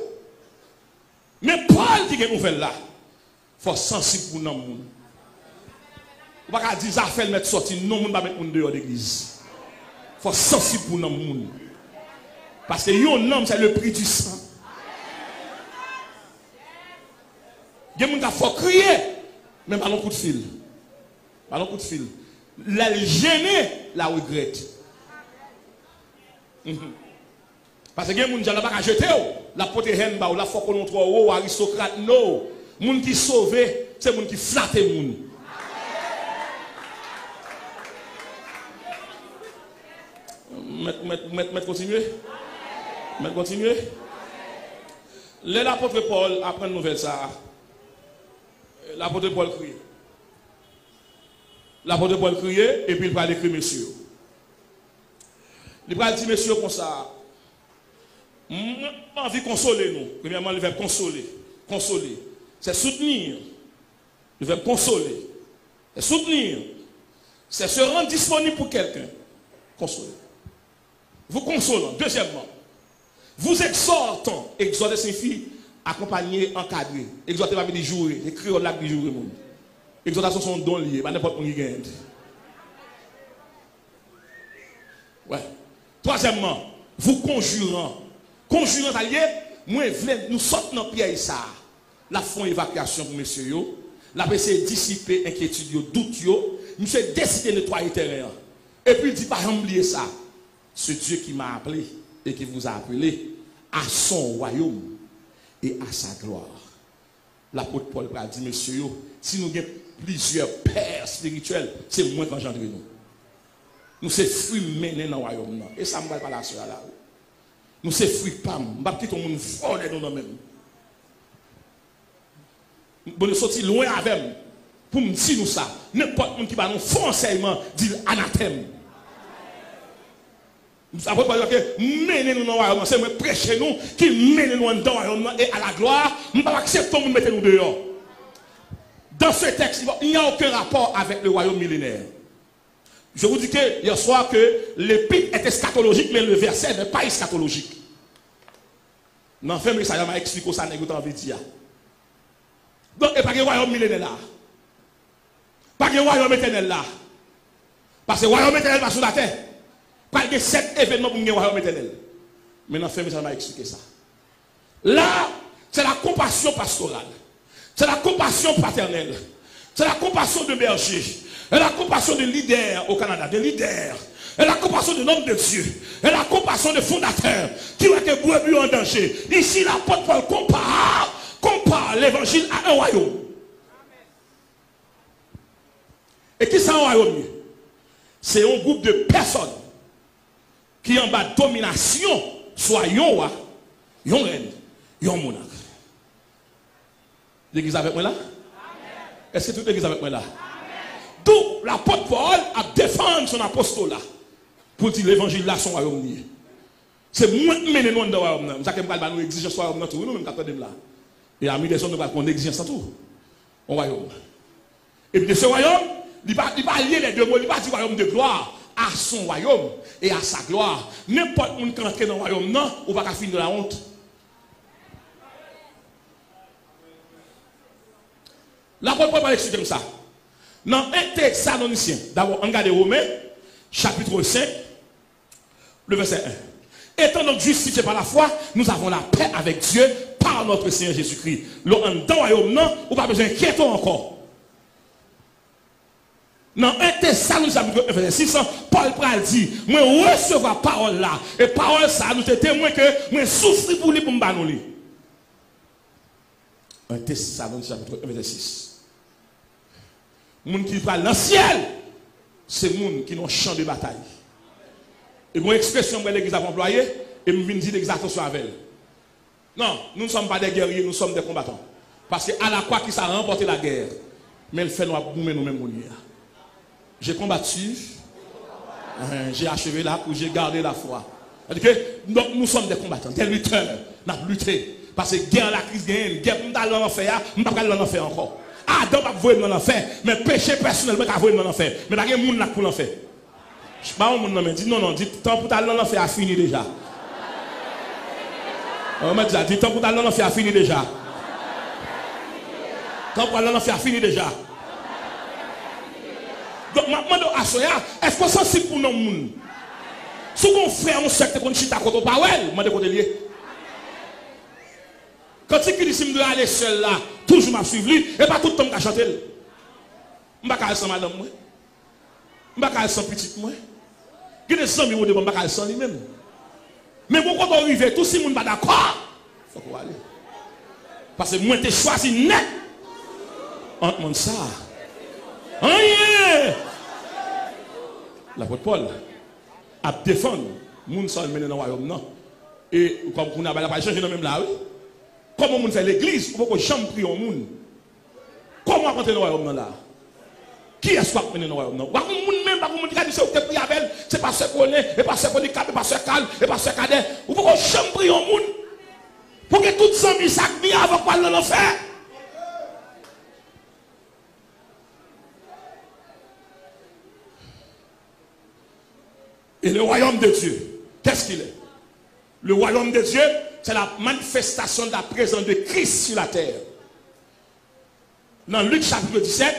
Mais Paul dit que nouvelle là, il faut sensible pour nous. On ne va pas dire ça fait mettre sortir, non, on ne va pas mettre dehors de l'église. Il faut sensible pour nous. Parce que yon homme, c'est le prix du sang. Il faut crier, mais pas un coup de fil. Pas un coup de fil. La gêner, la regrette. Parce que les gens ne pas jeter la pote hen ba ou la faut qu'on ou aristocrate non. Les gens qui sauvent, c'est les gens qui flattent les gens. Mettre continuer. Mettre continuer. L'apôtre Paul apprend une nouvelle ça. L'apôtre Paul crie. L'apôtre Paul crie et puis il va écrire messieurs. Il va dire messieurs comme ça. Envie de consoler nous. Premièrement, le verbe consoler. Consoler. C'est soutenir. Le verbe consoler. C'est soutenir. C'est se rendre disponible pour quelqu'un. Consoler. Vous consolant. Deuxièmement, vous exhortant. Exhorter signifie accompagner, encadrer. Exhorter va dire jouer. Les créoles là qui jouent. Exhortation sont dons liés. Pas n'importe qui gagne. Ouais. Troisièmement, vous conjurant. Conjurant allié, moi nous sortons dans pied ça. La font évacuation pour monsieur yo. La PC dissiper inquiétude yo, doute yo. Monsieur décidé de nettoyer terrain. Et puis il dit pas oublier ça. Ce Dieu qui m'a appelé et qui vous a appelé à son royaume et à sa gloire. L'apôtre Paul a dit, monsieur, si nous avons plusieurs pères spirituels, c'est moins qu'engendrer nous. Nous sommes fruits menés dans le royaume. Et ça ne va pas la soeur là. Nous sommes fruits pas. Nous ne sommes pas nous voler nous mêmes. Nous sommes sortis loin avec nous. Pour me dire nous ça. N'importe qui va nous faire enseignement, dit anathème. Après, que mener nous dans le royaume, c'est moi prêcher nous qui mène nous dans le royaume et à la gloire. Nous ne pouvons pas accepter de mettre nous dehors. Dans ce texte, il n'y a aucun rapport avec le royaume millénaire. Je vous dis que hier soir que l'épître est eschatologique, mais le verset n'est pas eschatologique. Non, fait, mais ça m'a expliqué ça, n'est pas envie de dire. Donc, il n'y a pas de royaume millénaire là. Pas de royaume éternel là. Parce que le royaume éternel va sur la terre. Pas de 7 événements pour le royaume éternel. Maintenant, fait, mais ça m'a expliqué ça. Là, c'est la compassion pastorale. C'est la compassion paternelle. C'est la compassion de berger. Et la compassion de leader au Canada. De leader. Et la compassion de l'homme de Dieu. Et la compassion de fondateur. Qui va être brebis en danger. Ici, l'apôtre Paul compare l'évangile à un royaume. Et qui c'est un royaume? C'est un groupe de personnes qui ont bas domination, soit yon roi, yon reine, yon monarque. L'église avec moi là? Est-ce que toute l'église avec moi là? D'où l'apôtre Paul a défendu son apostolat pour dire l'évangile là son royaume. C'est moi qui mène nous dans le royaume. Ça qui me parle de nous exigence royaume dans tout nous même quand on là. Et à des hommes nous exigence dans tout. Un royaume. Et puis de ce royaume, il va lier les deux mots, il va dire royaume de gloire à son royaume et à sa gloire. N'importe qui qui entre dans le royaume non, ou va finir de la honte. L'apôtre Paul va expliquer comme ça. Dans un texte Thessaloniciens, d'abord, on regarde Romains, chapitre 5, le verset 1. Étant donc justifiés par la foi, nous avons la paix avec Dieu par notre Seigneur Jésus-Christ. Dans le royaume, non, ou pas besoin d'inquiéter encore. Dans 1 Thessaloniciens, chapitre 1, verset 6, Paul dit, moi recevoir parole là, et parole ça, nous te témoin que moi souffrir pour lui pour me nous. 1 Thessaloniciens, chapitre 1, verset 6. Les gens qui parlent dans le ciel, c'est les gens qui ont un champ de bataille. Et mon expression que l'église a employée, et je viens dire exactement avec elle. Non, nous ne sommes pas des guerriers, nous sommes des combattants. Parce qu'à la croix qui s'est remporté la guerre, mais elle fait nous boumer nous-mêmes. J'ai combattu, j'ai achevé là, où j'ai gardé la foi. Donc nous sommes des combattants, des lutteurs, nous avons lutté. Parce que guerre, la crise, guerre, nous allons en faire, nous ne pouvons pas en faire encore. Adam va voyer dans l'enfer, mais péché personnellement va voyer dans l'enfer. Mais il y a des gens qui pour l'enfer. Je ne sais pas où on dit non, dit temps pour aller dans l'enfer a fini déjà. On m'a dit temps pour aller dans l'enfer a fini déjà. Temps pour aller dans l'enfer a fini déjà. Donc maintenant à Soya, est-ce qu'on est sensible pour nous? Si on fait un secte qu'on chita contre Powell, moi de côté lié. Quand il dit que je aller seul là, toujours m'a suivi, et pas tout le temps que je chante. Je ne vais pas aller sans madame, je ne vais pas aller sans petite. Il y a des amis qui ne vont pas aller sans lui-même. Mais quand on arrive, tout le monde n'est pas d'accord. Il faut qu'on aille. Parce que moi, je choisi net. Entre monde ça. L'apôtre Paul a défendu les gens qui sont dans le royaume. Et comme on a pas changé dans même là, oui. Comment on fait l'église pour que jamais prie au monde? Comment on rentre dans le royaume là? Qui est-ce qui va mener dans le royaume? Pas monde même, pas monde qui a dit c'est que prier avec, c'est pas ce qu'on est, et pas ce qu'on est cap, et pas ce calme, et pas ce cadet. Ou pour que jamais prie au monde? Pour que tout ça mis ça bien avant qu'on le faire. Et le royaume de Dieu, qu'est-ce qu'il est? Le royaume de Dieu, c'est la manifestation de la présence de Christ sur la terre. Dans Luc chapitre 17,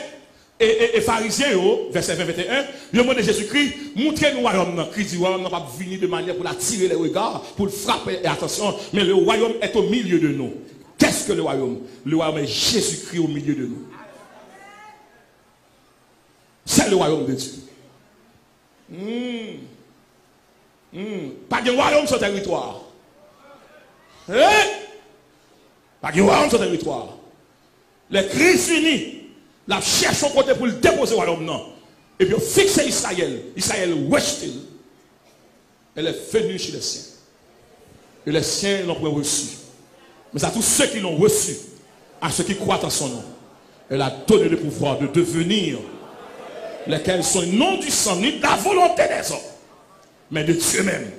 et pharisiens, verset 20-21, le mot de Jésus-Christ, montrez-nous le royaume. Christ dit, le royaume n'a pas venu de manière pour attirer les regards, pour le frapper, et attention, mais le royaume est au milieu de nous. Qu'est-ce que le royaume? Le royaume est Jésus-Christ au milieu de nous. C'est le royaume de Dieu. Pas de royaume sur le territoire. Pas de royaume sur le territoire. Les Christ unis, la cherche son côté pour le déposer au royaume. Non. Et puis fixer Israël. Israël rejeté. Elle est venue chez les siens. Et les siens l'ont pas reçu. Mais à tous ceux qui l'ont reçu, à ceux qui croient en son nom, elle a donné le pouvoir de devenir lesquels sont non du sang ni de la volonté des hommes, mais de Dieu même.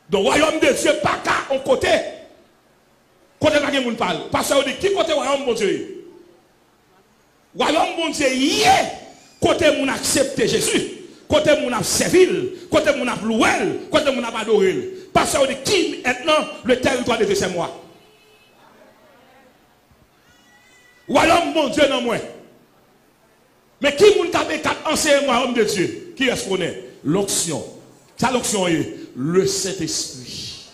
Donc, le royaume de Dieu, pas qu'à un côté. Côté pas quelqu'un parle. Parce que dit qui côté royaume bon Dieu? Royaume bon Dieu, y est. Côté mon accepter Jésus. Côté mon a servir. Côté mon a louer. Côté mon a adorer. Parce que dit qui maintenant le territoire de Dieu c'est moi. Royaume bon Dieu non moi. Mais qui moun capé enseigner royaume de Dieu? Qui est-ce qu'on est? L'onction. Ça l'onction est le Saint-Esprit.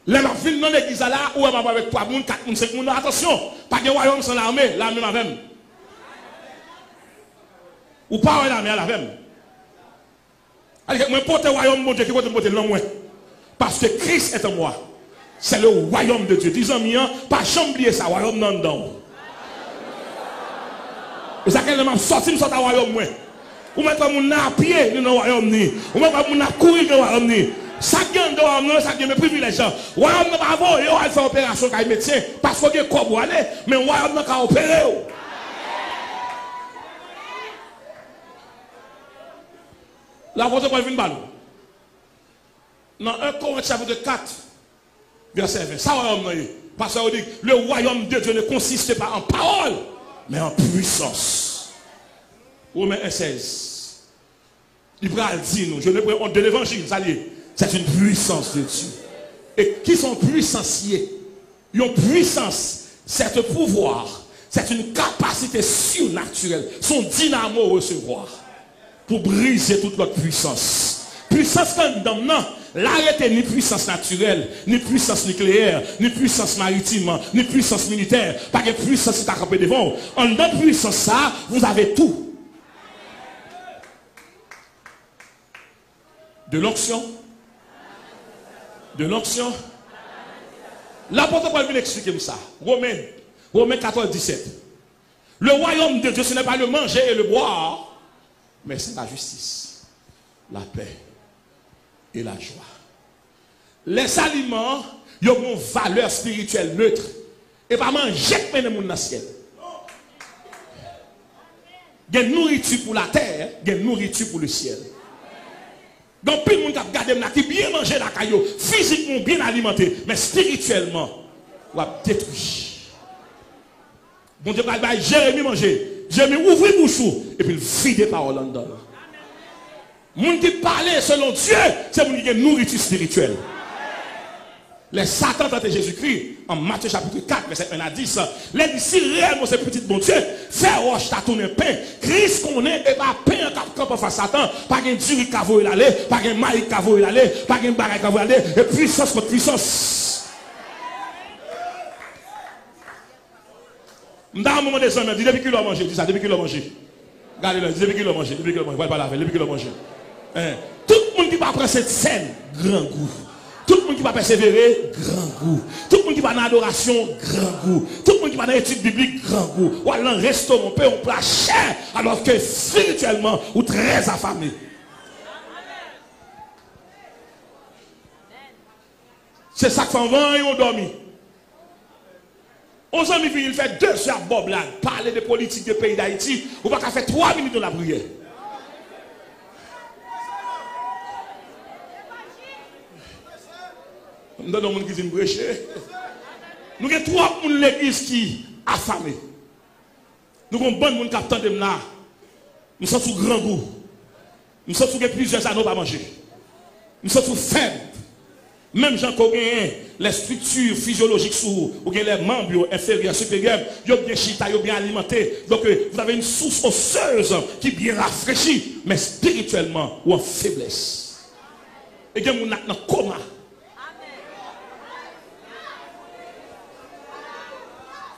Les mafines dans l'église là, où elle va avec 3 moun, 4 moun, 5 moun, attention, pas de royaume sans l'armée, l'armée m'a même. Ou pas l'armée à la même. Alors, moi, porte le royaume de Dieu, qui porte le moi. Parce que Christ est en moi. C'est le royaume de Dieu. Disons, pas jamais oublier ça, royaume non dedans. Et ça, qu'elle m'a sorti, me sorti au royaume. Ou mettre mon à pied dans le royaume. Ou mettre mon à courir dans le royaume. Ça gagne dans le royaume, ça gagne mes privilèges. Le royaume n'a pas avant, il va faire opération avec les médecins. Parce que le corps aller, mais le royaume n'a pas opéré. L'apôtre Paul vient de parler. Dans 1 Corinthiens chapitre 4, verset 20. Ça royaume parce qu'on dit le royaume de Dieu ne consiste pas en parole, mais en puissance. Romains 1,16. Il va dire nous, je ne prends honte de l'évangile, ça y est. C'est une puissance de Dieu. Et qui sont puissanciers? Une puissance, c'est un pouvoir, c'est une capacité surnaturelle, son dynamo recevoir pour briser toute notre puissance. Puissance quand non, l'arrêté ni puissance naturelle, ni puissance nucléaire, ni puissance maritime, ni puissance militaire, pas de puissance qui t'a campé devant. En notre puissance ça, vous avez tout. De l'onction. De l'onction. L'apôtre Paul vient expliquer ça. Romains 14, 17. Le royaume de Dieu, ce n'est pas le manger et le boire, mais c'est la justice, la paix et la joie. Les aliments, ils ont une valeur spirituelle neutre. Et pas manger que dans le ciel. Il y a une nourriture pour la terre, il y a une nourriture pour le ciel. Donc, plus le monde qui a gardé qui bien mangé la caillou, physiquement bien alimenté, mais spirituellement, on va détruire. Bon Dieu, Jérémie manger, Jérémie ouvre bouche et puis il vide parole en dedans. Moun qui parle selon Dieu, c'est moun qui a une nourriture spirituelle. Les Satan tentent Jésus-Christ en Matthieu chapitre 4, verset 1 à 10. Les dit si réellement c'est petit bon Dieu, fais roche ta tourner pain. Christ qu'on est et pas pain en camp face Satan. Pas qu'un duri cavo il allait, pas qu'un maïs cavo il allait, pas qu'un bagaille cavo il allait. Et puissance contre puissance. Dans un moment des hommes, dit depuis qu'il a mangé, dis ça, depuis qu'il a mangé. Regardez-le, depuis qu'il a mangé, depuis qu'il a mangé. Voilà pas la veille, depuis qu'il a mangé. Tout le monde qui va prendre cette scène, grand goût. Tout le monde qui va persévérer, grand goût. Tout le monde qui va dans l'adoration, grand goût. Tout le monde qui va dans l'étude biblique, grand goût. Ou alors, restaurant, on peut, on plat cher, alors que spirituellement, ou très affamé. C'est ça que fait vent et on dormit. On s'en vient, il fait 2 heures Bob là, parler de politique du pays d'Haïti, ou pas qu'à faire 3 minutes de la prière. Nous avons des gens qui disent prêcher. Nous avons 3 personnes de l'église qui sont affamés. Nous avons bon monde qui attendent là. Nous sommes sous grand goût. Nous sommes sous plusieurs anneaux à manger. Nous sommes sous faibles. Même gens qui ont les structures physiologiques sous, ou les membres inférieurs, supérieurs, ils ont bien chita, ils ont bien alimenté. Donc vous avez une source osseuse qui est bien rafraîchie, mais spirituellement ou en faiblesse. Et vous avez un coma.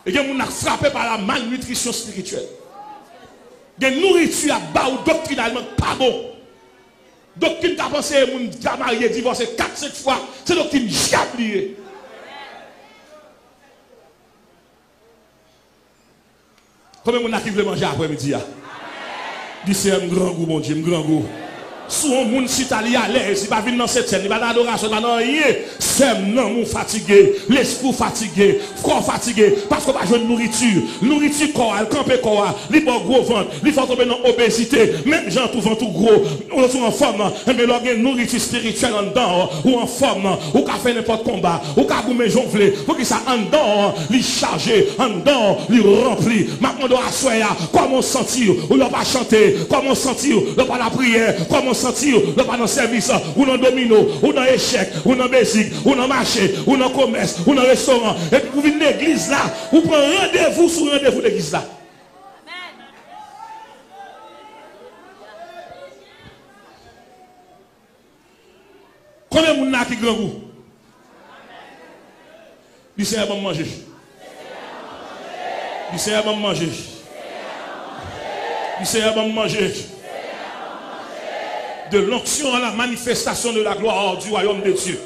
Et vous avez frappé par la malnutrition spirituelle. Vous avez une nourriture à bas ou doctrinalement pas bon. Doctrine qui a pensé que moun qui a marié, divorcé 4-5 fois, c'est doctrine diabliée. Combien de gens qui veulent manger après-midi? Dis c'est un grand goût, mon Dieu, un grand goût. Souvent, moun si t'ali à l'aise, il va venir dans cette scène, il va dans l'adoration, il va dans rien. C'est non, fatigué, l'esprit fatigué, corps fatigué, parce qu'on va jouer de nourriture. Nourriture corps, camper corps, il va gros ventre, il faut tomber dans l'obésité, même gens tout ventre tout gros, on est en forme, mais là, il y a une nourriture spirituelle en dedans, ou en forme, ou qu'a fait n'importe combat, ou qu'a goumé jonflé, pour que ça en dedans, il chargé, en dedans, il rempli. Maintenant, on doit asseoir, comment sentir, ou ne pas chanter, comment sentir, ne pas la prière, comment sentir, ne pas dans service, ou dans domino, ou dans échec, ou dans basique, ou dans marché, ou dans commerce, ou dans restaurant. Et puis vous venez de l'église là, vous prenez rendez-vous sur rendez-vous de l'église là. Combien de monde qui grand goût? Du Seigneur va manger. Du Seigneur va manger. Du Seigneur va manger. De l'onction à la manifestation de la gloire du royaume de Dieu.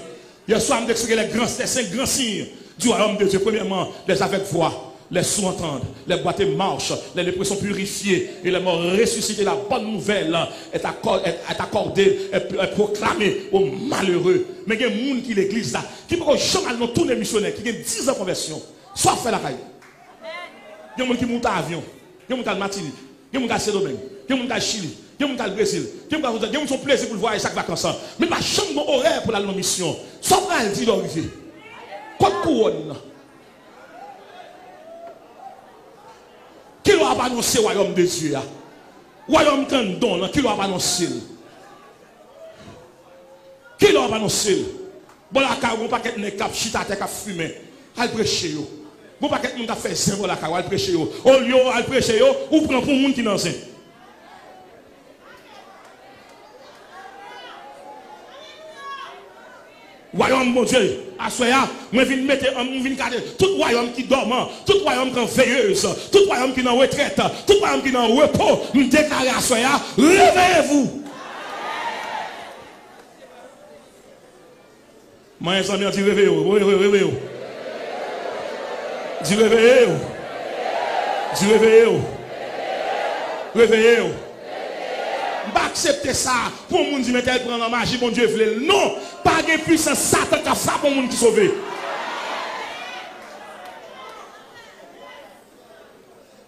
Hier soir, je vais expliquer les 5 grands signes du royaume de Dieu. Premièrement, les avec foi. les sourds entendent, les boiteux marchent, les lépreux sont purifiés et les morts ressuscités. La bonne nouvelle est accordée, est proclamée aux malheureux. Mais il y a des gens qui l'église là, qui peuvent jamais dans tous les missionnaires, qui ont 10 ans de conversion, soit fait la caille. Il y a des gens qui montent à avion, il y a des gens qui montent à Martinique, il y a des gens qui montent à Saint-Domingue, il y a des gens qui montent à Chili, il y a des gens qui montent au Brésil, il y a des gens qui ont plaisir pour le voir chaque vacances. Mais pas chambre d'horaire pour la mission. Soit elle dit d'arriver. Quoi de couronne? Qui l'a annoncé le royaume de Dieu? Le royaume qu'on donne, qui l'a annoncé? Qui l'a annoncé? Bon, la car, on paquet de cap, chita, cap fumé. Elle prêche yo. Bon, paquet de monde a fait ça, la car, elle prêche yo. Au lieu, elle prêche yo, ou prend pour monde qui n'en sait. Royaume mon Dieu, à soya, moi viens mettre tout royaume qui dormant, tout royaume qui est veilleuse, tout royaume qui est en retraite, tout royaume qui est en repos, nous déclarer à soya, réveillez-vous. Moi, un ami dit réveillez-vous, réveillez-vous. Dis réveillez-vous. Dis réveillez-vous. Réveillez-vous. Pas accepter ça pour moun di mettre prendre la magie bon Dieu veut non pas de puissance Satan qui ça pour moun qui sauver.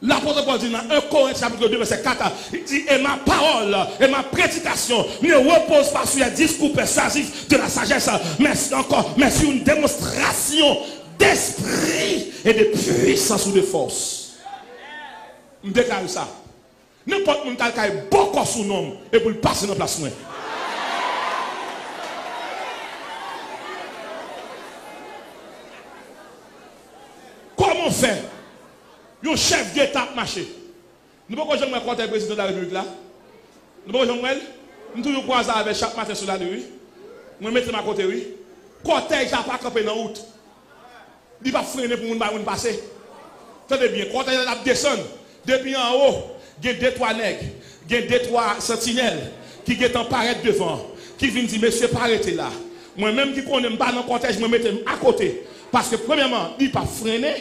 L'apôtre Paul dit dans 1 Corinthiens chapitre 2 verset 4 il dit et ma parole et ma prédication ne repose pas sur les discours persuasifs de la sagesse mais sur une démonstration d'esprit et de puissance ou de force. Je déclare ça. N'importe qui a beaucoup sous nom et pour le passer dans la place. Comment faire? Un chef d'État marché. Nous ne pouvons pas jamais compter le président de la République là. Nous ne pouvons jamais. Nous toujours croisons avec chaque matin sur la rue. Nous mettons ma côté oui. Cortège n'a pas campé dans la route. Il va freiner pour nous passer. Tenez bien, cortège a descendu depuis en haut. Il y a 2-3 nègres, il y a 2-3 sentinelles qui sont paraître devant, qui viennent dire, monsieur, pas arrêter là. Moi-même qui connais pas dans le cortège, je me mets à côté. Parce que premièrement, il ne pas freiner.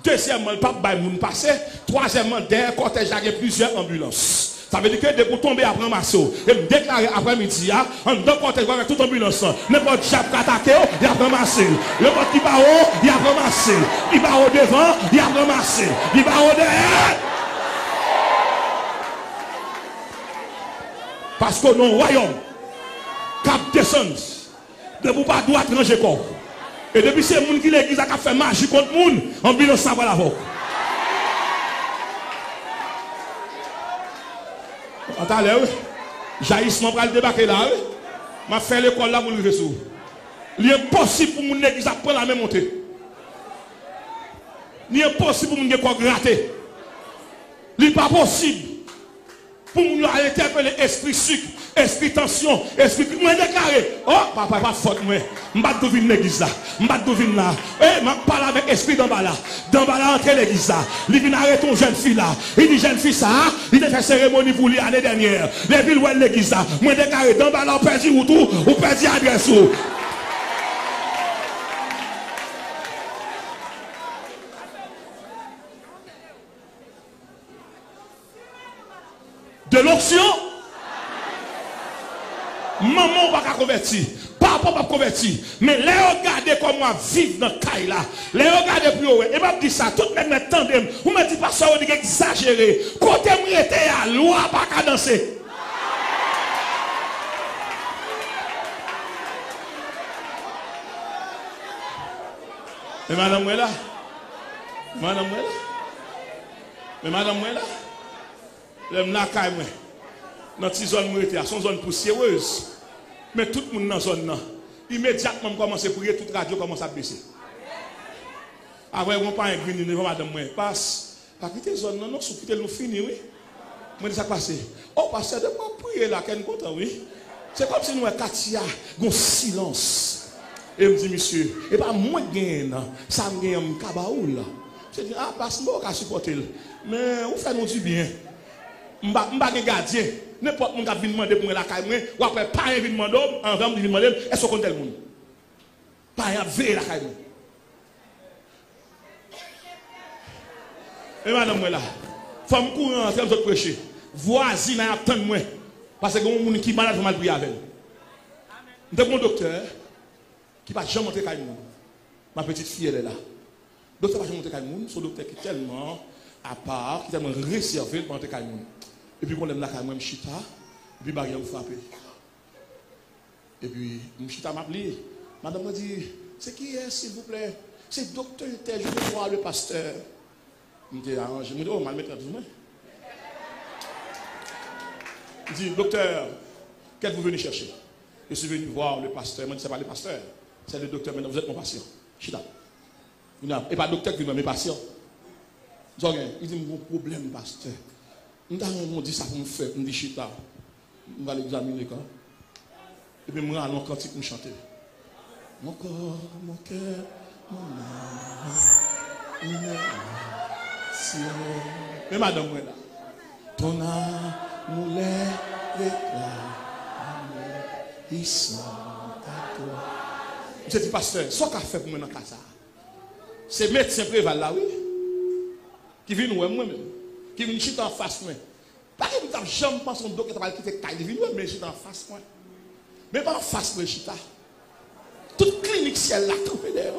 Deuxièmement, il ne pas passer. Troisièmement, derrière le cortège, il y a plusieurs ambulances. Ça veut dire que dès que vous tombez après un masseau, et me déclarer après-midi, en deux cortège, avec toute ambulance, n'importe qui a attaqué, il y a ramassé. N'importe qui va haut, il y a ramassé. Il va au devant, il y a ramassé. Il va au derrière. Parce que nos royaumes, cap descend, ne vous pas droit ranger corps. Et depuis ces gens qui l'église a fait magie contre les gens, en bilan ça va la voix. Attendez, jaillissement pour le débarquer là, m'a fait l'école là pour le résoudre. Il est impossible pour mon église à prendre la même montée. Il est impossible pour mon église à gratter. Il n'est pas possible. Pour nous interpeller esprit sucre, esprit tension, esprit. Moi déclaré. Oh, papa, pas faute, moi. Je ne vais pas deviner l'église là. Je ne vais pas deviner là. Eh, je parle avec esprit d'en bas là. D'en bas là, entre l'église là. Il vient arrêter une jeune fille là. Il dit, jeune fille ça, il a fait cérémonie pour lui l'année dernière. Les villes où l'église là. Moi déclaré, d'en bas là, on perd du tout, on perd l'adresse. De l'onction, maman va pas convertir, papa va pas convertir, mais les regardez comment vivre dans le caille là, les regardez plus haut, et m'a dit ça, tout le monde tandem, vous me dites pas ça, on dit exagéré, côté moi était à loi pas qu'à danser. Mais madame moi là, madame moi là, mais madame moi là. L'homme là, dans cette zone, c'est une zone poussiéreuse. Mais tout le monde dans cette zone, immédiatement, commence à prier, toute radio commence à baisser. Après, on pas un green, on va madame, passe. Pas quitter la zone, non, sous quitter nous fini, oui. Moi, ça passe. Oh, pasteur, de quoi prier là, qu'elle est content, oui. C'est comme si nous, Katia, un silence. Et me dit, monsieur, et pas moi, ça me gagne un cabaoul. Je dis, ah, passe, moi, on va supporter. Mais, vous faites nous du bien. M'ba gardien n'importe qui vient demander pour la caille ou après pas vient demander en vraiment vient demander est-ce qu'on tel monde pas veiller la caille Et madame, moi là, femme courant en train de prêcher. Voisine a attendre moi. Parce que les gens qui malade, mal prier avec. Je suis un docteur qui ne va jamais monter avec moi. Ma petite fille, elle est là. Le docteur ne va jamais monter avec moi. C'est un docteur qui est tellement à part, qui est tellement réservé pour monter avec moi. Et puis, quand je suis là, je suis chita. Et puis, je me frappé. Et puis, je suis m'a appelé. Madame m'a dit, c'est qui est, s'il vous plaît? C'est le docteur, je veux voir le pasteur. Je me dis, arrangé. Je me dis, oh, je vais le mettre dans le il dit, docteur, qu'êtes-vous venu chercher? Je suis venu voir le pasteur. Il m'a dit, ce n'est pas le pasteur, c'est le docteur. Maintenant, vous êtes mon patient. Chita. Et pas le docteur qui vient, mes patients. Il dit, mon problème, pasteur. Je me dit ça pour me faire. Je me dit, Chita. Je vais l'examiner. Et puis, je me rends un cantique pour me chanter. Mon corps, mon cœur, mon âme, mais madame, là. Ton amour, l'éclat, ils sont à toi. Je dis, pasteur, ce qu'a fait pour moi dans la casa, c'est médecin préval là, oui, qui vient nous, moi-même, qui vient chuter en face, moi. Pas que vous n'avez jamais pensé au docteur qui va quitter le vient nous, mais chuter en face, moi. Mais pas en face, moi, chuter. Toute clinique ciel là, trompé d'ailleurs.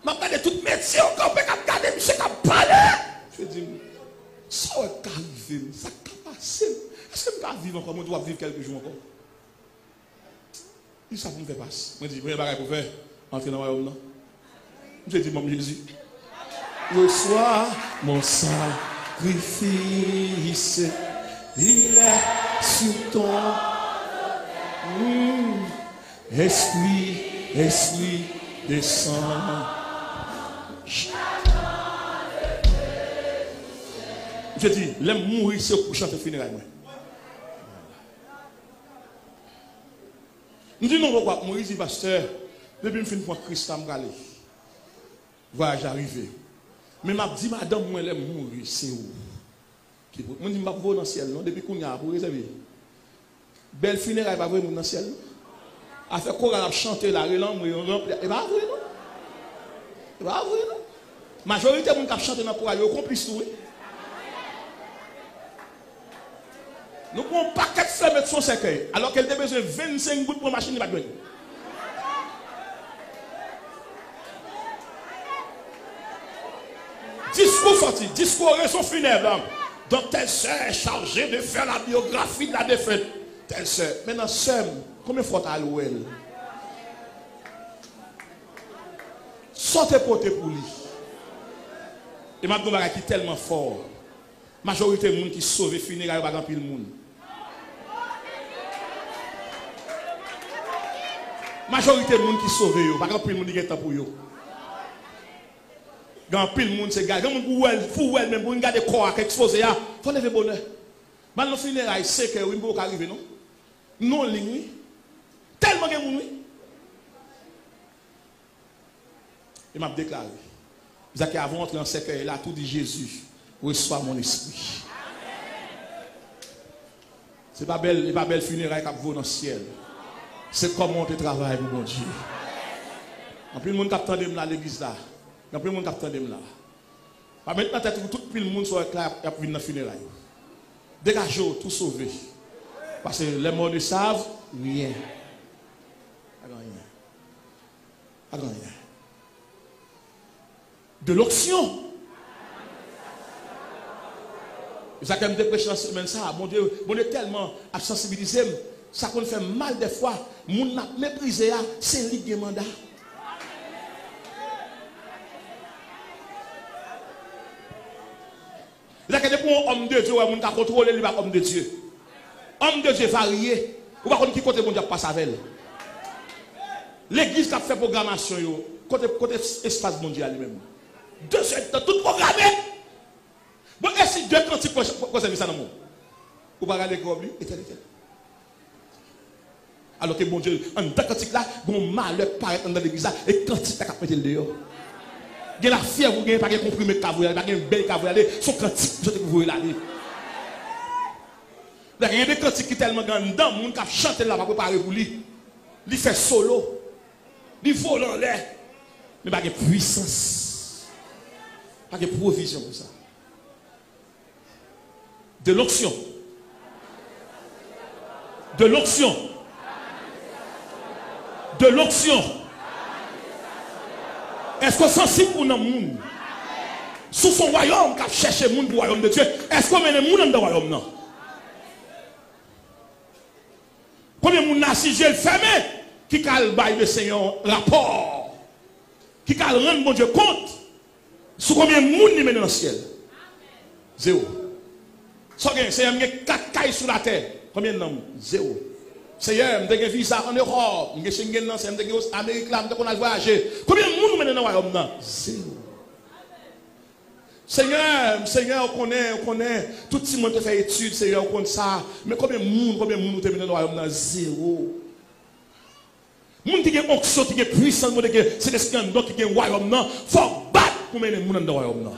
Je regarde toute médecine, je regarde monsieur qui a parlé. Je dis, ça va arriver, ça va passer. Est-ce que je vais vivre encore? Je dois vivre quelques jours encore. Il ça pour me faire passer. Je dis, rien pour faire. Entrer dans le royaume. Je dis, mon Jésus, reçois mon sacrifice. Il est sur ton esprit, esprit descend. Je dis, l'aime mourir, c'est pour chanter funérailles. Je dis non, pourquoi mourir, dit pasteur, depuis que je finis pour Christ, je vais aller. Voyage arrivé. Mais je dis, madame, moi, l'aime mourir, c'est où? Je dis, je ne vais pas dans le ciel, non, depuis qu'on y a, pour réserver. Belle funéraille, pas vrai, dans le ciel. A fait qu'on a chanté la relan, et pas vrai, non? Et pas vrai, non? Majorité de gens qui ont chanté dans le courage, ils ont complice tout. Nous avons un paquet de femmes de son cercueil, alors qu'elle a besoin de 25 gouttes pour la machine de bagage. Discours sorti, discours raison funèbre. Donc, telle sœur est chargée de faire la biographie de la défaite. Telle sœur. Maintenant, sœur, combien de fois tu as loué elle? Sortez porter pour lui. Et ma gomme qui est tellement fort. Majorité de gens qui sauvent funérailles par exemple le monde. Majorité de gens qui sauvent par exemple le monde qui est temps pour eux. Quand pile monde c'est gars, quand pour elle même pour regarder corps qui exposé là, faut lever bonheur. Mal le funérailles c'est que oui pas arriver non. Non ligne. Tellement que monde. Il m'a déclaré. Vous avez avant d'entrer dans ce cercueil là, tout dit Jésus, reçois mon esprit. Ce n'est pas belle funéraille qui vaut dans le ciel. C'est comment tu travailles pour mon Dieu. En plus, le monde qui attend là, l'église là. En plus, le monde qui attend là. Pas maintenant, tout le monde soit clair pour venir dans la funéraille. Dégagez, tout sauvé. Parce que les morts ne savent rien. Rien. De l'onction. Ça quand même prêcher dans cette semaine ça, mon Dieu tellement à sensibiliser, ça qu'on fait mal des fois, mon n'a méprisé c'est ligue mandat. Là que pour un homme de Dieu, on a contrôlé lui par homme de Dieu. Homme de Dieu varié, ou pas qui côté mon Dieu passe avec. L'église qui a fait programmation côté espace mondial lui-même. 2 heures tout programmé. Bon, et si Dieu cantique pour servir ça dans le monde? Ou pas regarder comme lui? Alors que bon Dieu, en tant cantique là, bon malheur paraît dans l'église là, et cantique a pété le dehors. Il y a la fièvre, vous n'avez pas de comprimé de cavouille, pas de belle cavouille, son cantique, vous avez vous l'aller. Il y a des cantiques qui sont tellement grands, le monde qui a chanté là, pas préparé pour lui. Il fait solo, il vole en l'air, mais pas de puissance. Pas de provision pour ça. De l'onction. De l'onction. De l'onction. Est-ce qu'on sensible pour le monde? Sous son royaume, qui cherche le monde pour le royaume de Dieu, est-ce qu'on met le monde dans le royaume? Non. Combien de monde a si j'ai le fermé qui a le bail de Seigneur rapport, qui a le rendre bon Dieu compte sur combien de monde il met dans le ciel? Zéro. Seigneur, il y a 4 cailles sur la terre. Combien de noms? Zéro. Seigneur, il y a un visa en Europe, il y a Schengen, il y a Amérique, là, il y a voyager. Combien de monde met dans le royaume? Zéro. Seigneur, on connaît, tout le monde fait études, Seigneur, on connaît ça. Mais combien de monde te met dans le royaume? Zéro. Moun qui est onction, qui est puissant, c'est des scandales qui est royaume, il faut battre pour mener les gens dans le royaume.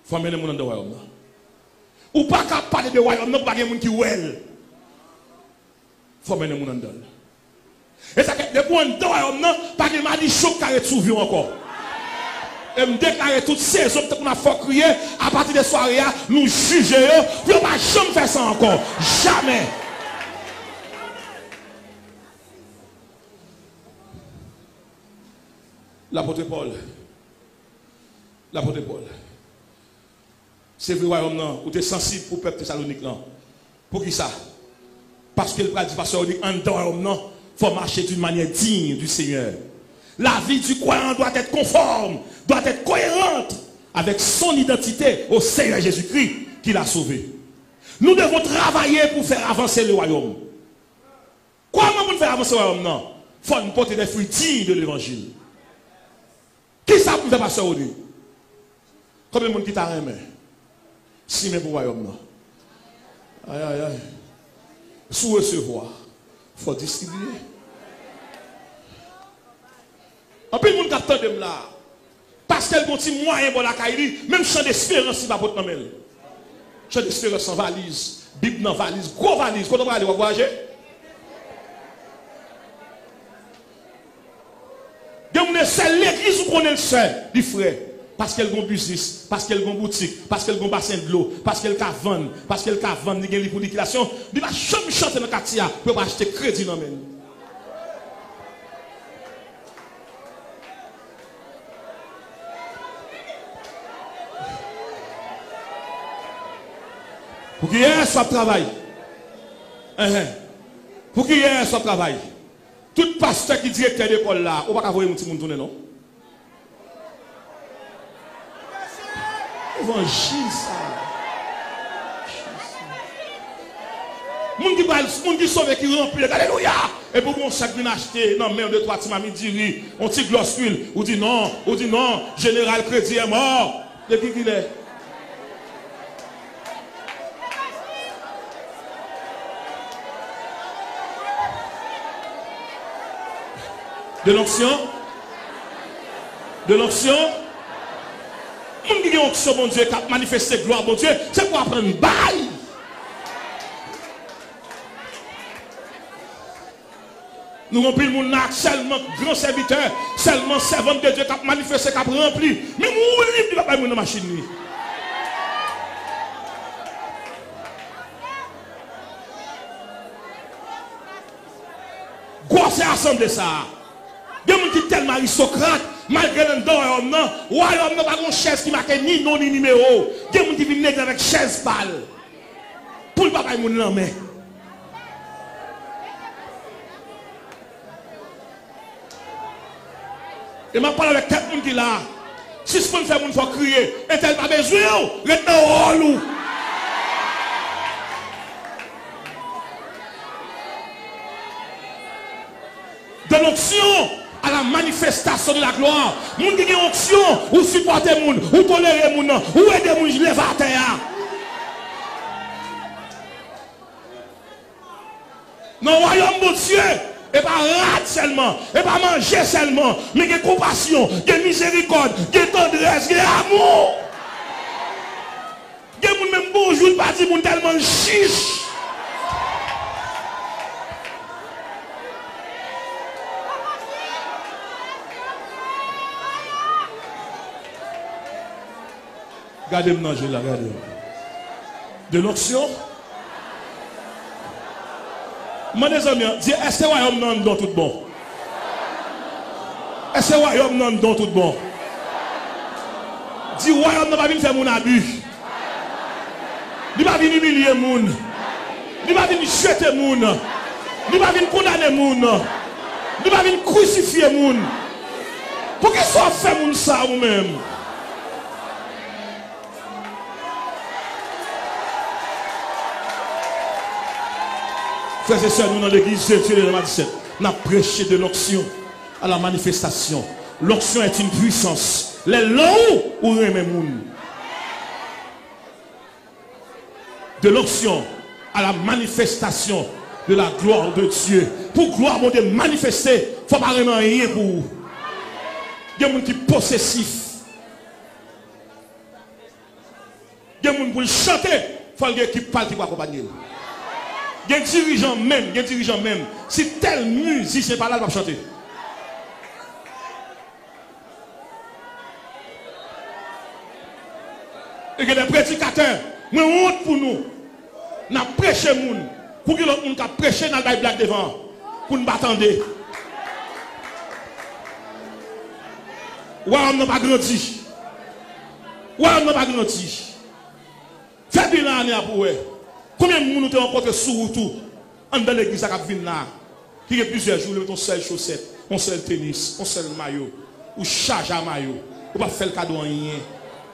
Il faut mener les gens dans le royaume. Ou pas qu'à parler de royaume, non, pas de gens qui ouel. Il faut mener les gens dans le royaume. Et ça fait depuis on dans le royaume, pas de malédiction qui arrête sous vie encore. Et me déclarer toutes ces hommes qu'on a fait crier à partir de soirée, nous juger, puis on ne va jamais faire ça encore. Jamais. L'apôtre Paul. C'est vrai, royaume, où tu es sensible pour le peuple Thessalonique. Pour qui ça? Parce que le dit, pasteur, en dehors, il faut marcher d'une manière digne du Seigneur. La vie du croyant doit être conforme, doit être cohérente avec son identité au Seigneur Jésus-Christ qui l'a sauvé. Nous devons travailler pour faire avancer le royaume. Comment pour faire avancer le royaume? Il faut nous porter des fruits dignes de l'évangile. Qui ça pour faire passer au Dieu? Combien de monde qui t'a aimé? Si mais pour le royaume. Aïe, aïe, aïe. Sous recevoir, il faut distribuer. En plus, les gens qui attendent là, parce qu'elle continue moyen pour la caille, même chant d'espérance, il va pour te chant d'espérance sans valise, Bible dans valise, gros valise, quand on va aller voyager. C'est l'église où on est le seul, les frères. Parce qu'elle a un business, parce qu'elle a une boutique, parce qu'elle a un bassin de l'eau, parce qu'elle a vendre, parce qu'elle a vendre, il y a une liquidation. Il va jamais chanter dans le quartier pour acheter crédit dans le même. Pour qu'il y ait un soit travail. Pour qu'il y ait un soit travail. Tout pasteur qui est directeur d'école là, on va pas voir un petit monde tourner, non? Évangile ça. Moun qui sauve qui remplit, alléluia. Et pour mon sac vient acheter, non, mais 2, 3 timami diri, on petit gloss huile, ou dit non, Général Crédit est mort. Depuis qu'il est. De l'onction. Moun qui a onction, mon Dieu, qui a manifesté gloire, mon Dieu, c'est pour apprendre bail. Nous remplissons mon acte seulement grand serviteur, seulement servant de Dieu qui a manifesté, qui a rempli. Mais mon livre ne va pas dans la machine. Quoi c'est assemblé ça? Il y a des gens qui sont tellement aristocrates, malgré le royaume, royaume n'a pas de chaise qui marque ni nom ni numéro. Il y a des gens qui viennent avec chaise pâle. Pour le papa, il m'a mais. Et je parle avec quelqu'un qui est là. Si je peux faire mon faut crier, et tel pas besoin, maintenant on de l'onction à la manifestation de la gloire. Moun qui a onction, ou supporter moun, ou tolérer moun, ou aider moun, je lève à terre. Non, royaume de Dieu, et pas rate seulement, et pas manger seulement, mais il y a compassion, il y a miséricorde, il y a tendresse, il y a amour. Il y a moun même bonjour, pas dit moun tellement chiche. Regardez-moi, je la regarde. De l'onction. Mon amis, dis, est-ce que le royaume non dans tout bon? Est-ce que le royaume non dans tout bon? Dis, le royaume n'a pas venir faire mon abus. Il va venir humilier mon. Il va venir jeter mon. Il va venir condamner mon. Il va venir crucifier mon. Pour qu'il soit fait mon ça ou même. Frères et sœurs, nous dans l'église de 17, nous avons prêché de l'onction à la manifestation. L'onction est une puissance. Les langues ou les mêmes. De l'onction à la manifestation de la gloire de Dieu. Pour gloire, mon Dieu, manifester, il ne faut pas vraiment rien pour vous. Il y a des gens qui sont possessifs. Il y a des gens qui chanter, il faut qu'il y ait qui parle qui va accompagner. Il y a des dirigeants même, si tel musicien n'est pas là, il va chanter. Et il y a des prédicateurs, mais honte pour nous. Nous avons prêché les gens. Pour que l'autre monde a prêché dans le blague devant. Pour nous attendre. Ouais, on n'a pas grandi. Ouais, on n'a pas grandi. Faites bien l'année pour eux. Combien de gens nous avons rencontré sous tout dans l'église à Capvin qui a plusieurs jours, on seul chaussette, on seul tennis, on seul maillot, ou charge à maillot, ou pas faire le cadeau en rien.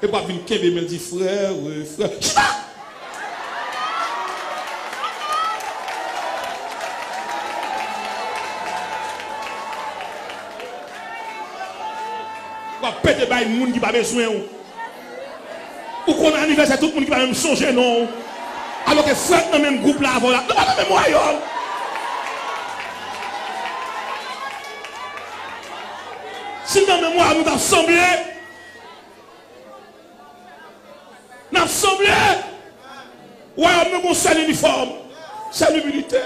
Et pas venir Kébé me dit frère, frère. On va péter par les gens qui n'ont pas besoin. Ou qu'on a un anniversaire, tout le monde qui va même songer, non. Alors que frère dans le même groupe là, avant là, dans le même royaume. Si dans le même royaume, nous avons semblé, nous avons semblé, royaume nous avons un seul uniforme, c'est l'humilité.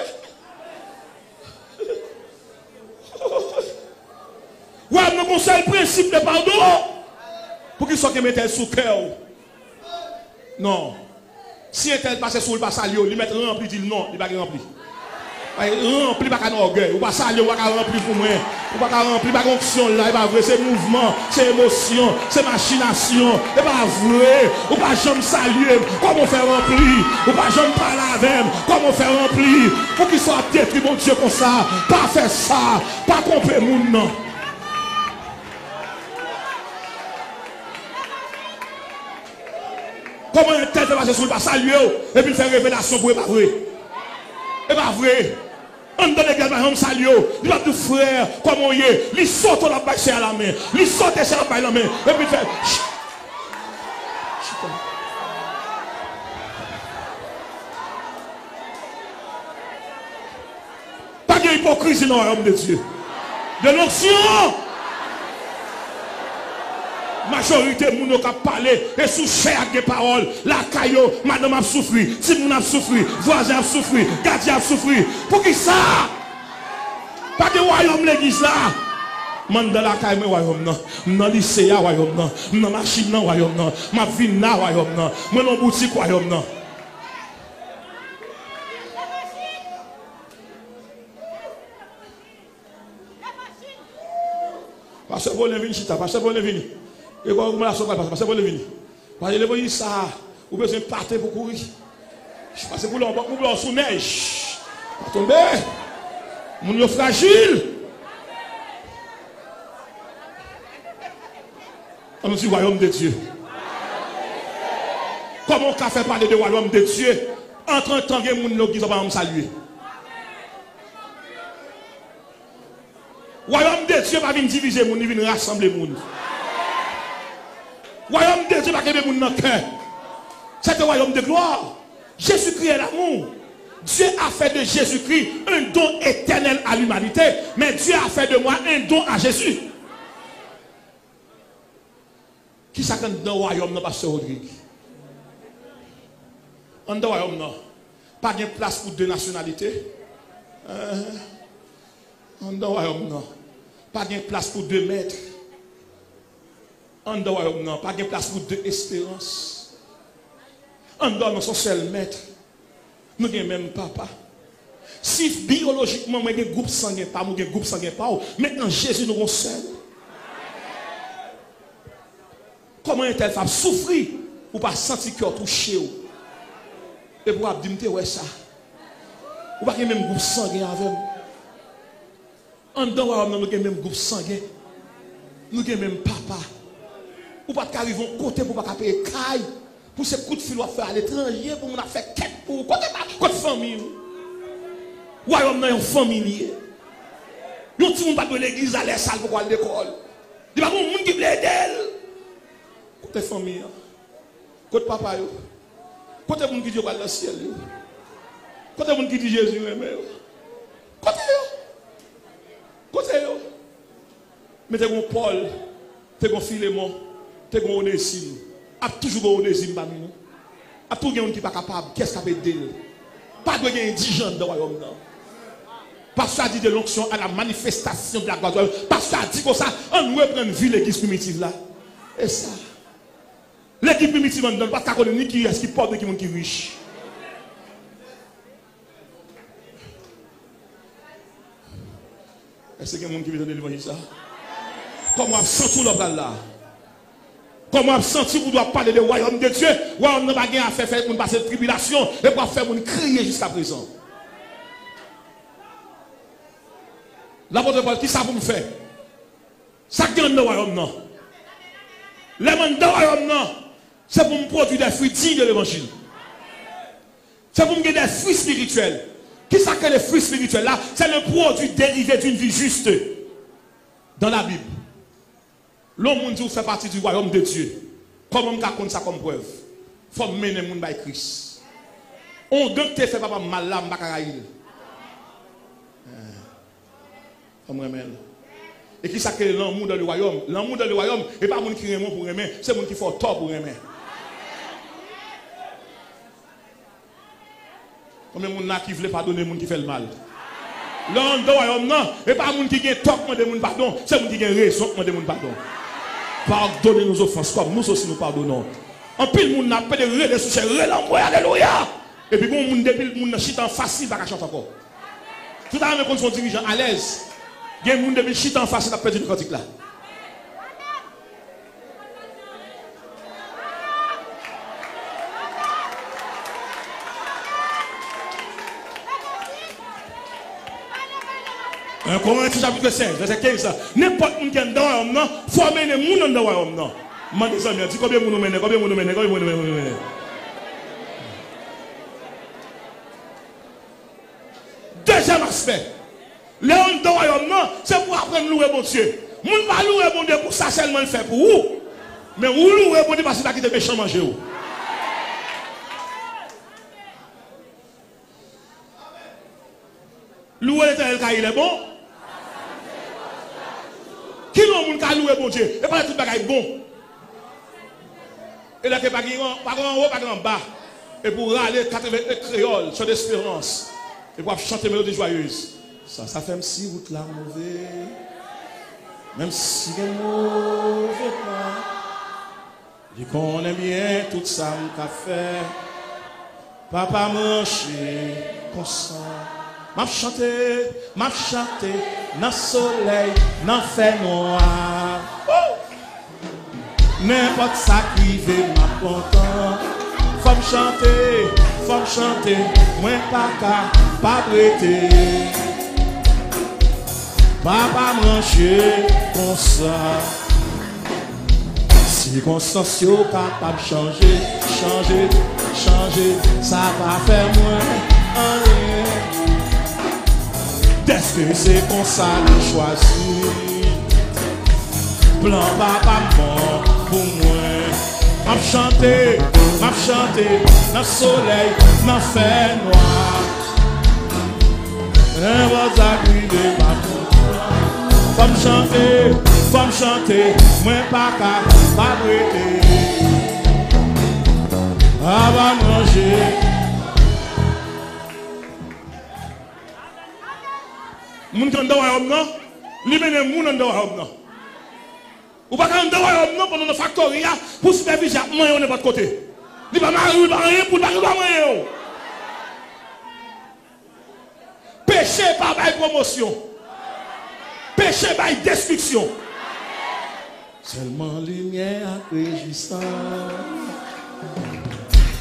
Royaume nous avons un seul principe de pardon, pour qu'il soit qui mette sous cœur. Non. Si elle passe sur le passage, il met rempli, il dit non, il va rempli. Rempli, pas qu'un orgueil. Ou pas saluer, ou pas rempli pour moi. Ou pas rempli, pas fonction là, il va vrai, c'est mouvement, c'est émotion, c'est machination. Il va vrai, ou pas jamais saluer, comment faire remplir, ou pas jamais parler avec, comment faire remplir, pour qu'il soit détruit, mon Dieu, comme ça. Pas faire ça, pas tromper moun non. Comment un tel peut passer sur le pas saluer et puis faire révélation pour pas vrai. Et pas vrai. On donne les gars, on salue. Il va tout frère, comment il est. Il saute la baisse à la main. Il saute à la main. Et puis fait. Pas d'hypocrisie dans le royaume de Dieu. De l'onction. Majorité de gens qui parlent et sous cher des paroles, la caillou, madame a souffert, si moun a souffert, voisin a souffert, gardien a souffert. Pour qui ça? Pas de royaume l'église là. Man dans la caille, royaume non. Dans le lycée, royaume non. Dans la machine, royaume non. Ma vie, royaume non. Moi, dans la boutique, royaume non. Parce que vous venez chita, parce que vous venez. Et quand vous la sauvez, parce que vous venez. Parce que vous venez ça, vous avez besoin de partir pour courir. Je passe pour l'en sous neige. Tomber. Mon est fragile. On dit royaume de Dieu. Comment on fait parler de royaume de Dieu entre un temps que les gens qui sont saluer? Royaume de Dieu va venir diviser les gens, il va rassembler les gens. Royaume de Dieu va venir les gens dans le cœur. C'est un royaume de gloire. Jésus-Christ est l'amour. Dieu a fait de Jésus-Christ un don éternel à l'humanité, mais Dieu a fait de moi un don à Jésus. Qui s'attend dans le royaume, non, Pasteur Rodrigue? Dans le royaume, non. Pas de place pour deux nationalités. Dans le royaume, non. Pas de place pour deux maîtres. Dans le royaume, non. Pas de place pour deux espérances. En dehors, son seul maître. Nous avons même papa. Si biologiquement, moi, j'ai un groupe sanguin, pas, moi, j'ai un groupe sanguin, pas, maintenant, Jésus nous avons seul. Comment est-elle femme souffrir ou pas sentir cœur touché? Et pour dire, ouais, ça. Ou pas même groupe sanguin avec nous. En dehors, nous avons même groupe sanguin. Nous avons même papa. Ou pas qu'arriver au côté pour pas payer caille. Pour ces coups de fil à faire à l'étranger, pour nous faire quête pour côté famille. Royaume dans une famille. Nous ne pas de l'église à l'air salle pour aller à l'école. Il n'y a pas de monde qui veut aider. Côté famille. Côté papa. Côté monde qui dit va dans le ciel. Côté monde qui dit Jésus aime. Côté côté mais t'es un Paul, t'es un Philémon, t'es un Onésime. A toujours un Onésime parmi nous. A tout le monde qui n'est pas capable, qu'est-ce qu'il peut aider? Pas de indigent dans le royaume. Parce que ça dit de l'onction à la manifestation de la gloire. Parce que ça dit comme ça, on reprend une vie l'église primitive là. Et ça. L'église primitive on donne parce qu'on connaît ni qui est qui pauvre ni qui est riche. Est-ce qu'il y a quelqu'un qui veut donner l'évangile ça? Comment on senti l'homme là? Comment on senti vous doit parler du royaume de Dieu? On n'a pas à faire pour passer de tribulation et pour faire pour crier jusqu'à présent. L'apôtre Paul, qui ça pour me faire? Ça gagne le royaume non. Les mandats du royaume non, c'est pour me produire des fruits dignes de l'évangile. C'est pour me gagner des fruits spirituels. Qui ça que les fruits spirituels là? C'est le produit dérivé d'une vie juste. Dans la Bible. L'homme dit fait partie du royaume de Dieu. Comment on compte ça comme preuve? Il faut mener le monde par Christ. On doit te faire pas mal là, Mbakaraïl. Et qui ça que l'amour dans le royaume? L'amour dans le royaume, et pas monde qui aime pour aimer, c'est monde qui fait tort pour aimer. Combien de monde qui veut pardonner monde qui fait le mal? L'amour dans le royaume, non, et pas monde qui a tort pour demander pardon, c'est monde qui a raison pour demander pardon. Pardonnez nos offenses comme nous aussi nous pardonnons. En pile monde n'a pas de relais sur ces relais, alléluia. Et puis bon monde depuis le monde chita facile pas chanter encore. Tout à l'heure quand son dirigeant à l'aise. Il y a des gens qui chita en face, ils ont perdu le cantique là. Un Corinthiens chapitre 5, verset 15. N'importe qui est dans le royaume, il faut amener les gens dans le royaume. Je dis ça, dis combien de gens mènent, combien de gens mènent, combien de gens mènent. Deuxième aspect. Les gens dans le royaume, c'est pour apprendre à louer mon Dieu. Moun pas louer mon Dieu pour ça seulement le fait pour vous. Mais vous louez mon Dieu parce que vous avez méchant manger. Louer l'éternel car il est bon. Qui l'on moun ka louer mon Dieu? Et pas tout bagay bon. Et là que pas en haut, pas en bas. Et pour râler 80 créoles sur l'espérance. Et pour chanter mélodie joyeuse. Ça fait même si route là mauvais. Même si c'est mauvais pas. Je connais bien tout ça m'a fait. Papa manché comme ça. M'a chanté dans le soleil, dans le fait noir. N'importe ça qui veut m'a content. Faut me chanter, moi pas prêter. Papa manché comme ça. Circonstances capable de changer, ça va faire moins rien. Est-ce que c'est comme ça le choisir? Plan papa bon pour moi. M'a chanté dans le soleil, dans le fait noir. Un va arriver pas pour faut me chanter, moi pas prêter. Avant manger. Moun kan dawa yom non, li mene moun an dawa yom non. Ou pas kan dawa yom non pendant le factoria pour superviser moi on est pas de côté. Il va marier, il va rien pour pas rien. Péché par promotion. Péché par destruction. Seulement lumière réjouissante.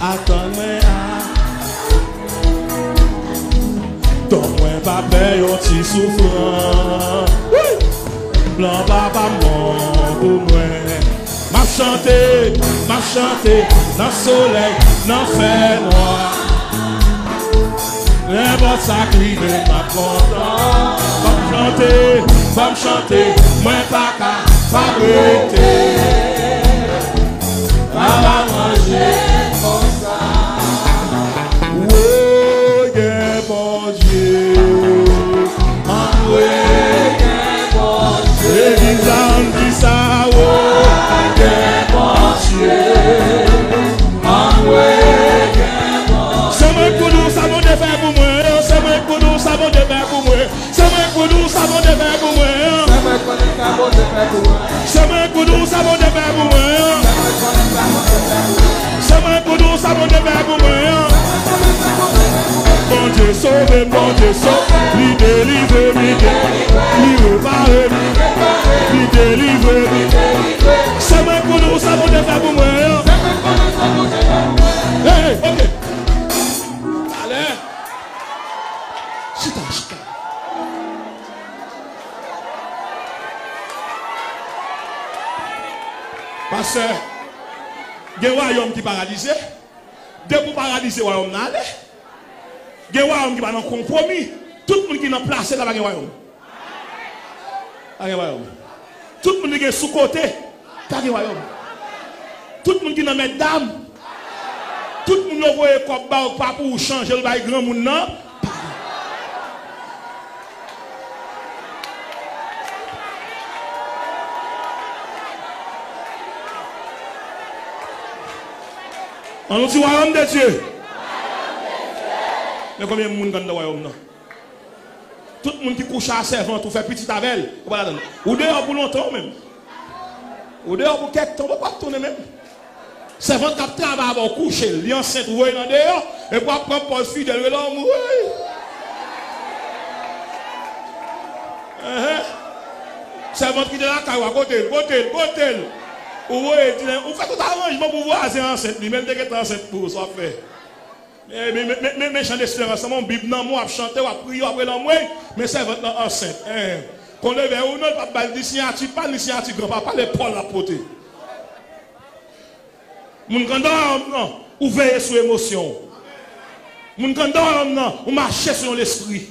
Attends-moi donne-moi pas payer un petit souffrant. Blanc papa mon pour moi. M'a chanté dans le soleil, dans le fer noir. N'importe ça qui m'a content. Va me chanter, moi pas qu'à fabriquer. Va manger comme ça. Oh, yeah, bon Dieu. Oh, yeah, bon Dieu. Et dis ça, oh, yeah, bon Dieu. Oh, yeah, bon Dieu. C'est moi pour nous, ça va te faire pour moi. C'est moi pour nous, ça va te faire pour moi. C'est moi pour nous, ça va te faire pour moi. C'est moi pour nous, ça va te faire pour moi. C'est moi pour nous, ça va te faire pour moi. Bon Dieu sauve, bon Dieu sauve, lui délivre, lui repare, lui délivre. C'est moi pour nous, ça va te faire pour moi. Hey, ok. Allez. Chita. Parce que il y a un royaume qui est paralysé. Dès que vous paralysez le royaume, il y a un royaume qui va dans compromis. Tout le monde qui est en place là, il y a un royaume. Tout le monde qui est sous-côté, il y a un royaume. Tout le monde qui est dans mesdames, tout le monde qui est comme pas pour changer le grand monde. On dit royaume de Dieu. Mais combien de monde dans le royaume? Tout le monde qui couche à servant, tout fait petit avec elle. Ou dehors pour longtemps même. Ou dehors pour quelques temps, on ne peut pas tourner même. Servant qui travaille pour coucher, il est enceinte, ou il est dehors, et pour prendre pour fidèle, il est là, servant qui est là, côté. Ou fait tout arrangement pour voir c'est enceinte, même dès que tu es enceinte pour ça fait. Mais chant d'espérance, mon Bible non moi chanter ou prier après l'amour, mais c'est votre enceinte. Qu'on le veut ou non, pas d'initiative, pas d'initiative grand-papa, les Paul la porter. Mon grand non, ou veiller sur l'émotion. Mon grand non, ou marcher sur l'esprit.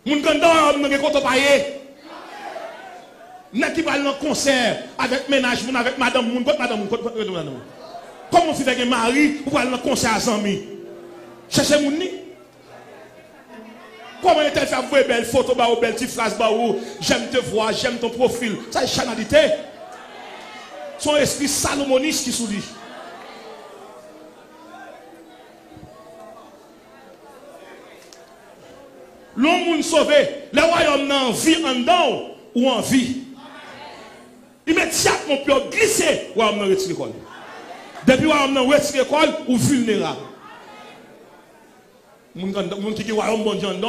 Mon grand non, qui compte payer. N'a qui va dans le concert avec ménage, avec madame, madame. Comment on fait avec un mari ou aller dans le concert à Zami? Cherchez mon nid. Comment est-ce que vous avez belle photo, belle petite phrase, j'aime te voir, j'aime ton profil. Ça est chanalité. Son esprit salomoniste qui sourit. L'homme sauvé, le royaume n'a vie en dedans ou en vie. Immédiatement, on peut glisser ou on retire l'école. Depuis on retire l'école ou vulnérable. Les gens qui ont un royaume bon Dieu, il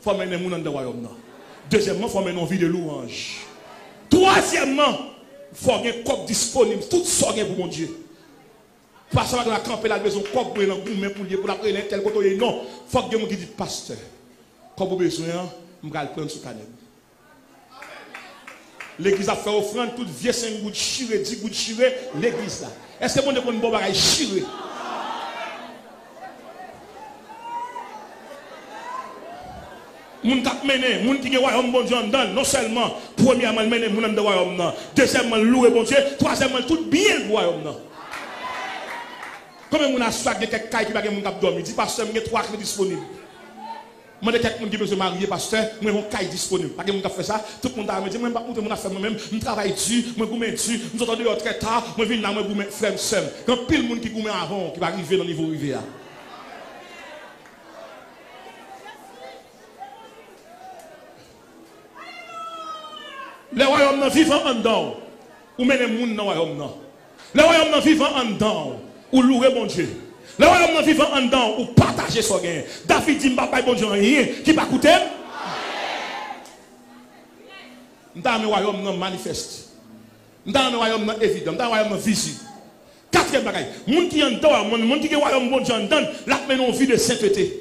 faut mener les gens dans le royaume. Deuxièmement, il faut mener une vie de louange. Troisièmement, il faut avoir un corps disponible. Tout ça pour mon Dieu. Pas seulement la camper la maison, corps pour la gourmet pour la prendre tel côté. Non, il faut que quelqu'un qui dit pasteur. Comme vous avez besoin, je vais le prendre sur le canal. L'église a fait offrande, toute vieille 5 gouttes chiré, 10 gouttes chiré, l'église là. Est-ce que vous avez un bon bagage chiré? Moun kap mené, moun qui est royaume bon Dieu non seulement premièrement mené moun dans royaume non, deuxièmement louer bon Dieu, troisièmement tout bien le royaume non. Comme moun a soit quelques cailles qui va moun kap dormir, dit pasteur, j'ai 3 clés disponibles. Moi, quelqu'un qui veut se marier, pasteur, moi, mon caille disponible. Pas que mon fait ça, tout le monde a dit, moi, je ne peux pas faire moi-même, je travaille dur, je gourmets dur, je entends dehors très tard, je viens là, je gourmets frère seul. Quand pile monde qui gourmet avant, qui va arriver dans le niveau rivière. Les royaumes vivant en dedans, ou même les gens dans le royaume. Le royaume vivant en dedans, ou louer mon Dieu. Le royaume vivant en dedans, ou partager son gain. David dit, papa, bon Dieu, rien qui va coûter. Dans le royaume non manifeste. Dans le royaume non évident. Dans le royaume non visible. Quatrième bagaille. Moun qui en dedans, moun qui est royaume bon Dieu en dedans, là maintenant vie de sainteté.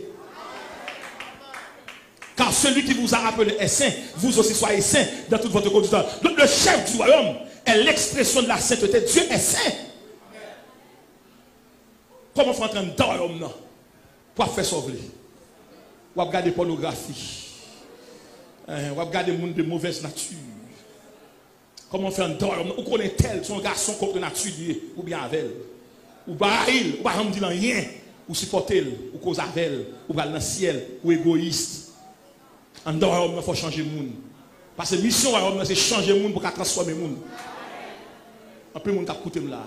Car celui qui vous a appelé est saint, vous aussi soyez saint dans toute votre conduite. Donc le chef du royaume est l'expression de la sainteté. Dieu est saint. Comment faut entrer dans le royaume pour faire sauver? Ou regarder pornographie. Ou regarder des gens de mauvaise nature. Comment faire un royaume? Ou connaît tel son garçon contre nature ou bien avec elle. Ou pas il, ou pas dire rien. Ou supporter, ou cause avec elle, ou pas dans le ciel, ou égoïste. En dehors, il faut changer le monde. Parce que la mission, c'est changer le monde pour transformer le monde. Un peu de monde qui a écouté là.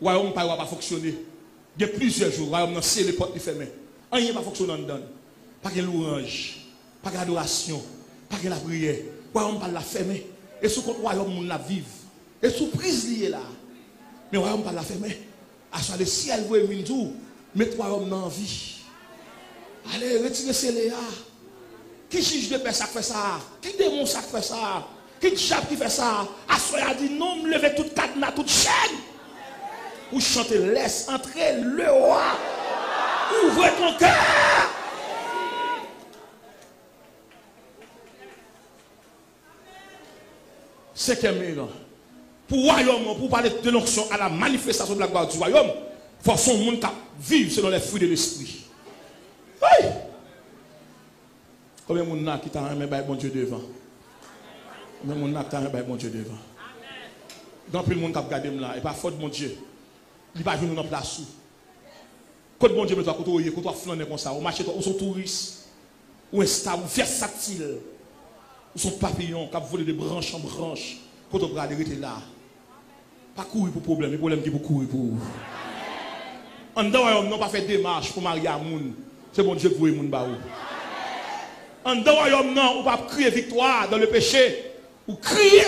Le royaume ne va pas fonctionner. Il y a plusieurs jours, le royaume c'est les portes fermées. Rien ne va fonctionner en dedans. Pas de louange, pas d'adoration, pas de la prière. Le royaume va la fermer. Et sous le royaume, la vivre. Et sous prise liée là. Mais le royaume va la fermer. À soit le ciel, vous avez mis tout. Mettez le royaume dans la vie. Allez, retirez ces léas. Qui juge de paix ça fait ça? Qui démon ça fait ça? Qui diable qui fait ça? Assoya a dit non, me levez toute cadenas, toute chaîne. Ou chanter, laisse entrer le roi. Ouvre ton cœur. Cinquième élément. Pour le royaume, pour parler de l'onction à la manifestation de la gloire du royaume, il faut son monde vivre selon les fruits de l'esprit. Oui. Combien de gens qui t'ont aimé bon Dieu devant? Combien de gens qui t'ont aimé bon Dieu devant? Dans plus de monde qui a regardé là, et pas faute de mon Dieu. Il va venir dans la place. Quand bon Dieu me doit côtoyer, quand on flâner comme ça, on marche, on sont touristes, ou instable, ou versatile, ou sont papillons qui volent de branche en branche, quand on va arrêter là. Pas courir pour problème, les problèmes qui pour courir pour vous. En dehors, on n'a pas fait démarche pour marier à moun. C'est bon Dieu qui vous moun ba ou. En dehors, non, on va crier victoire dans le péché. Ou crier.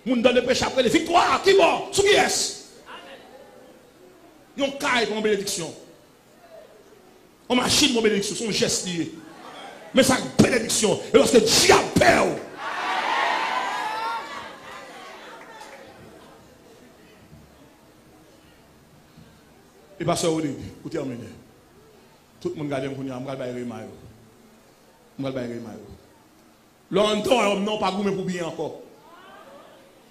Moun dans le péché après les victoires. Qui bon? Sous qui est-ce? Yon caille pour mon bénédiction. On machine mon bénédiction. Son geste lié. Mais ça bénédiction. Et lorsque Dieu appelle. Et pasteur Odin, pour terminer. Tout le monde regarde mon nom, je vais aller mayo. L'endroit, non, pas gourmet pour bien encore.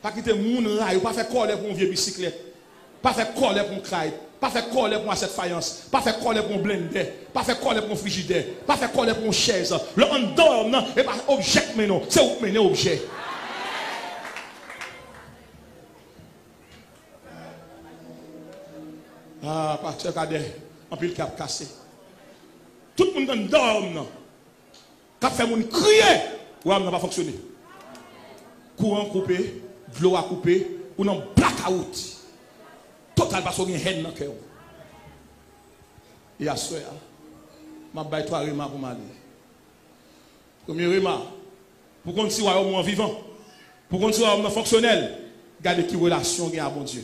Pas quitter moun rail, pas faire coller pour une vieille bicyclette. Pas faire coller pour un craie. Pas faire coller pour cette faïence. Pas faire coller pour un blender. Pas faire coller pour un frigidaire. Pas faire coller pour une chaise. L'endroit, non, et pas objet, mais non. C'est où mener objet. Ah, pasteur Cadet, en pile cap cassé. Tout le monde dort, non. Quand fait mon crier, ou n'a pas fonctionné. Courant coupé, de l'eau à couper, ou non blackout. Total parce qu'on a une haine dans le cœur. Et à ce moment, je vais toi remarques pour m'aller. Premier remarque, pour qu'on soit au vivant, pour qu'on soit fonctionnel, gardez qui relation gagne à bon Dieu.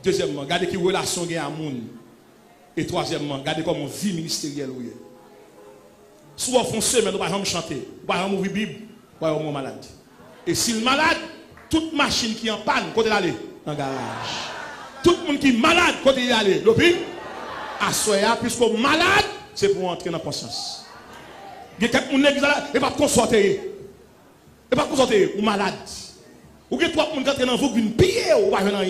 Deuxièmement, gardez qui relation gagne à monde. Et troisièmement, gardez comment vie ministérielle. Soit foncé, mais nous ne pouvons pas chanter, nous ne pouvons pas ouvrir Bible, nous ne pouvons pas malade. Et si le malade, toute machine qui est en panne, côté d'aller, dans le garage. Tout le monde qui est malade, côté d'aller, l'hôpital, à soya, puisque malade, c'est pour entrer dans la conscience. Il y a quelqu'un qui n'est pas consulté. Et pas consulté, ou malade. Ou il y a trois personnes qui entrent dans vous, qui ne pillent, ou pas rien.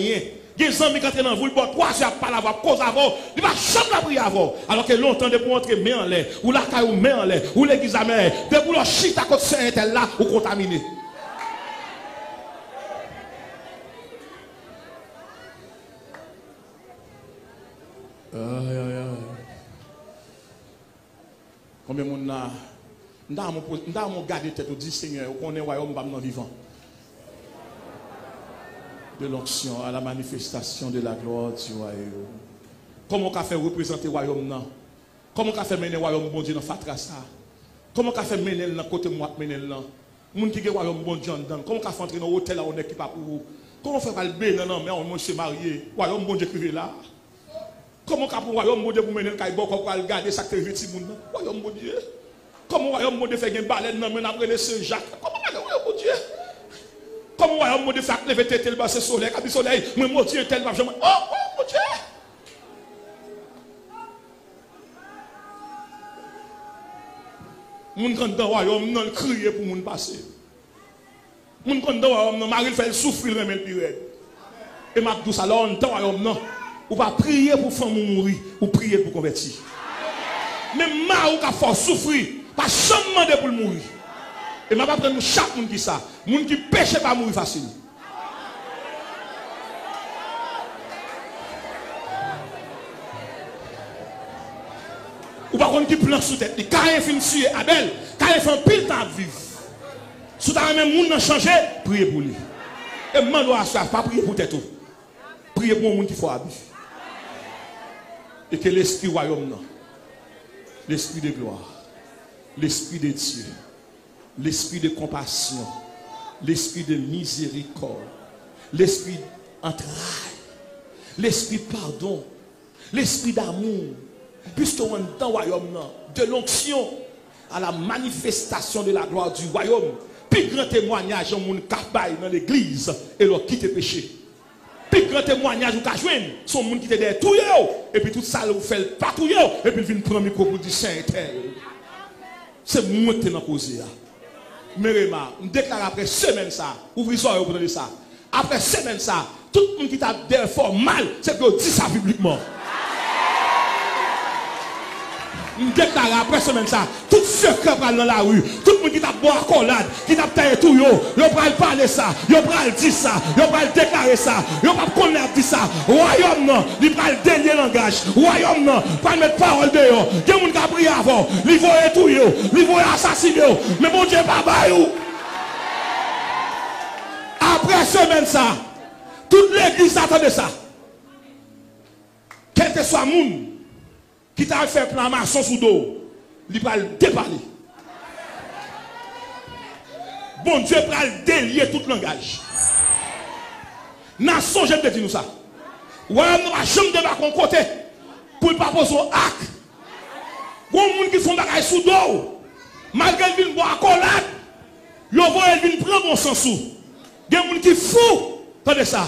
Il y a des hommes qui entrent dans vous, ils boivent 3 heures par la voix, cause avant, ils ne vont jamais la prier avant. Alors que longtemps, de pour entrer, main en l'air, ou la caille, main en l'air, ou l'église à main, de pour leur chute à côté de Saint-Tel là, ou contaminé. Combien de monde là? Nous avons gardé tête au dit Seigneur, on est royaume vivant. De l'onction à la manifestation de la gloire du royaume. Comment on a fait représenter le royaume là? Comment on a fait mener le royaume bon Dieu dans Fatra ça? Comment on a fait mener le côté moi mener là? Moun qui est royaume bon Dieu dedans. Comment on a fait entrer dans l'hôtel là on est qui pas pour vous? Comment faire pas le bé? Non, mais on s'est marié. Royaume bon Dieu crivé là. Comment pour royaume bon Dieu pour mener le caille pour regarder ça que petit monde? Royaume bon Dieu. Comment royaume bon Dieu fait une baleine non mais après le Saint-Jacques? Comment royaume bon Dieu? Comment royaume bon Dieu fait lever tête le bas soleil, quand le soleil, moi mon Dieu tellement oh mon Dieu. Moun quand dans royaume non crier pour moun passer. Moun quand dans royaume non Marie fait souffrir remet le pire. Et m'a dit ça là on dans royaume non, ou pas prier pour femme mourir, ou prier pour convertir. Même ma ou ka faut souffrir, pas jamais demander pour mourir. Et m'a pas prendre chaque monde qui ça, monde qui péché pas mourir facile. Ou pas qu'on qui plan sous tête, quand il fin tuer Abel, quand il fait un pile temps à vivre. Sous ta même monde n'a changé, priez pour lui. Et moi doit ça pas prier pour tête. Priez pour le monde qui faut habiter. Et que l'esprit royaume non. L'esprit de gloire, l'esprit de Dieu, l'esprit de compassion, l'esprit de miséricorde, l'esprit d'entraille, l'esprit de pardon, l'esprit d'amour. Puisque on est dans le royaume, de l'onction à la manifestation de la gloire du royaume, plus grand témoignage, on capaille dans l'église et leur quitte le péché. Plus grand témoignage, on joindre son monde qui était derrière tout, et puis tout ça, vous fait patrouiller, et puis il vient prendre le micro pour dire Saint-Tel. C'est moi qui t'ai causé. Mais je déclare après semaine ça, ouvrez ça pour donner ça. Après semaine ça, tout le monde qui t'a derrière fort mal, c'est que dit ça publiquement. Je déclare après semaine ça, tout ce qui parle dans la rue, tout le monde qui t'a boire accolade, qui t'a taillé tout, yo va parler ça, yo va dire ça, yo va déclarer ça, yo va connaître ça. Royaume non, il va le dernier langage. Royaume non, pas mettre parole de yo. Il y a des gens qui ont prié avant, ils vont tout yo, ils vont assassiner yo. Mais mon Dieu, pas baillou. Après semaine ça, toute l'église attendait ça. Quel que soit le monde qui t'a fait plan maçon sous dos, il va le déparler. Bon Dieu va le délier tout langage. Nation, j'aime te dire nous ça. Ouais, nous va jamais débarquer en côté pour ne pas poser un acte. Il y a des gens qui font des choses sous dos. Malgré qu'ils viennent boire accolade, ils viennent prendre mon sens sous. Il y a des gens qui sont fous. Attendez ça.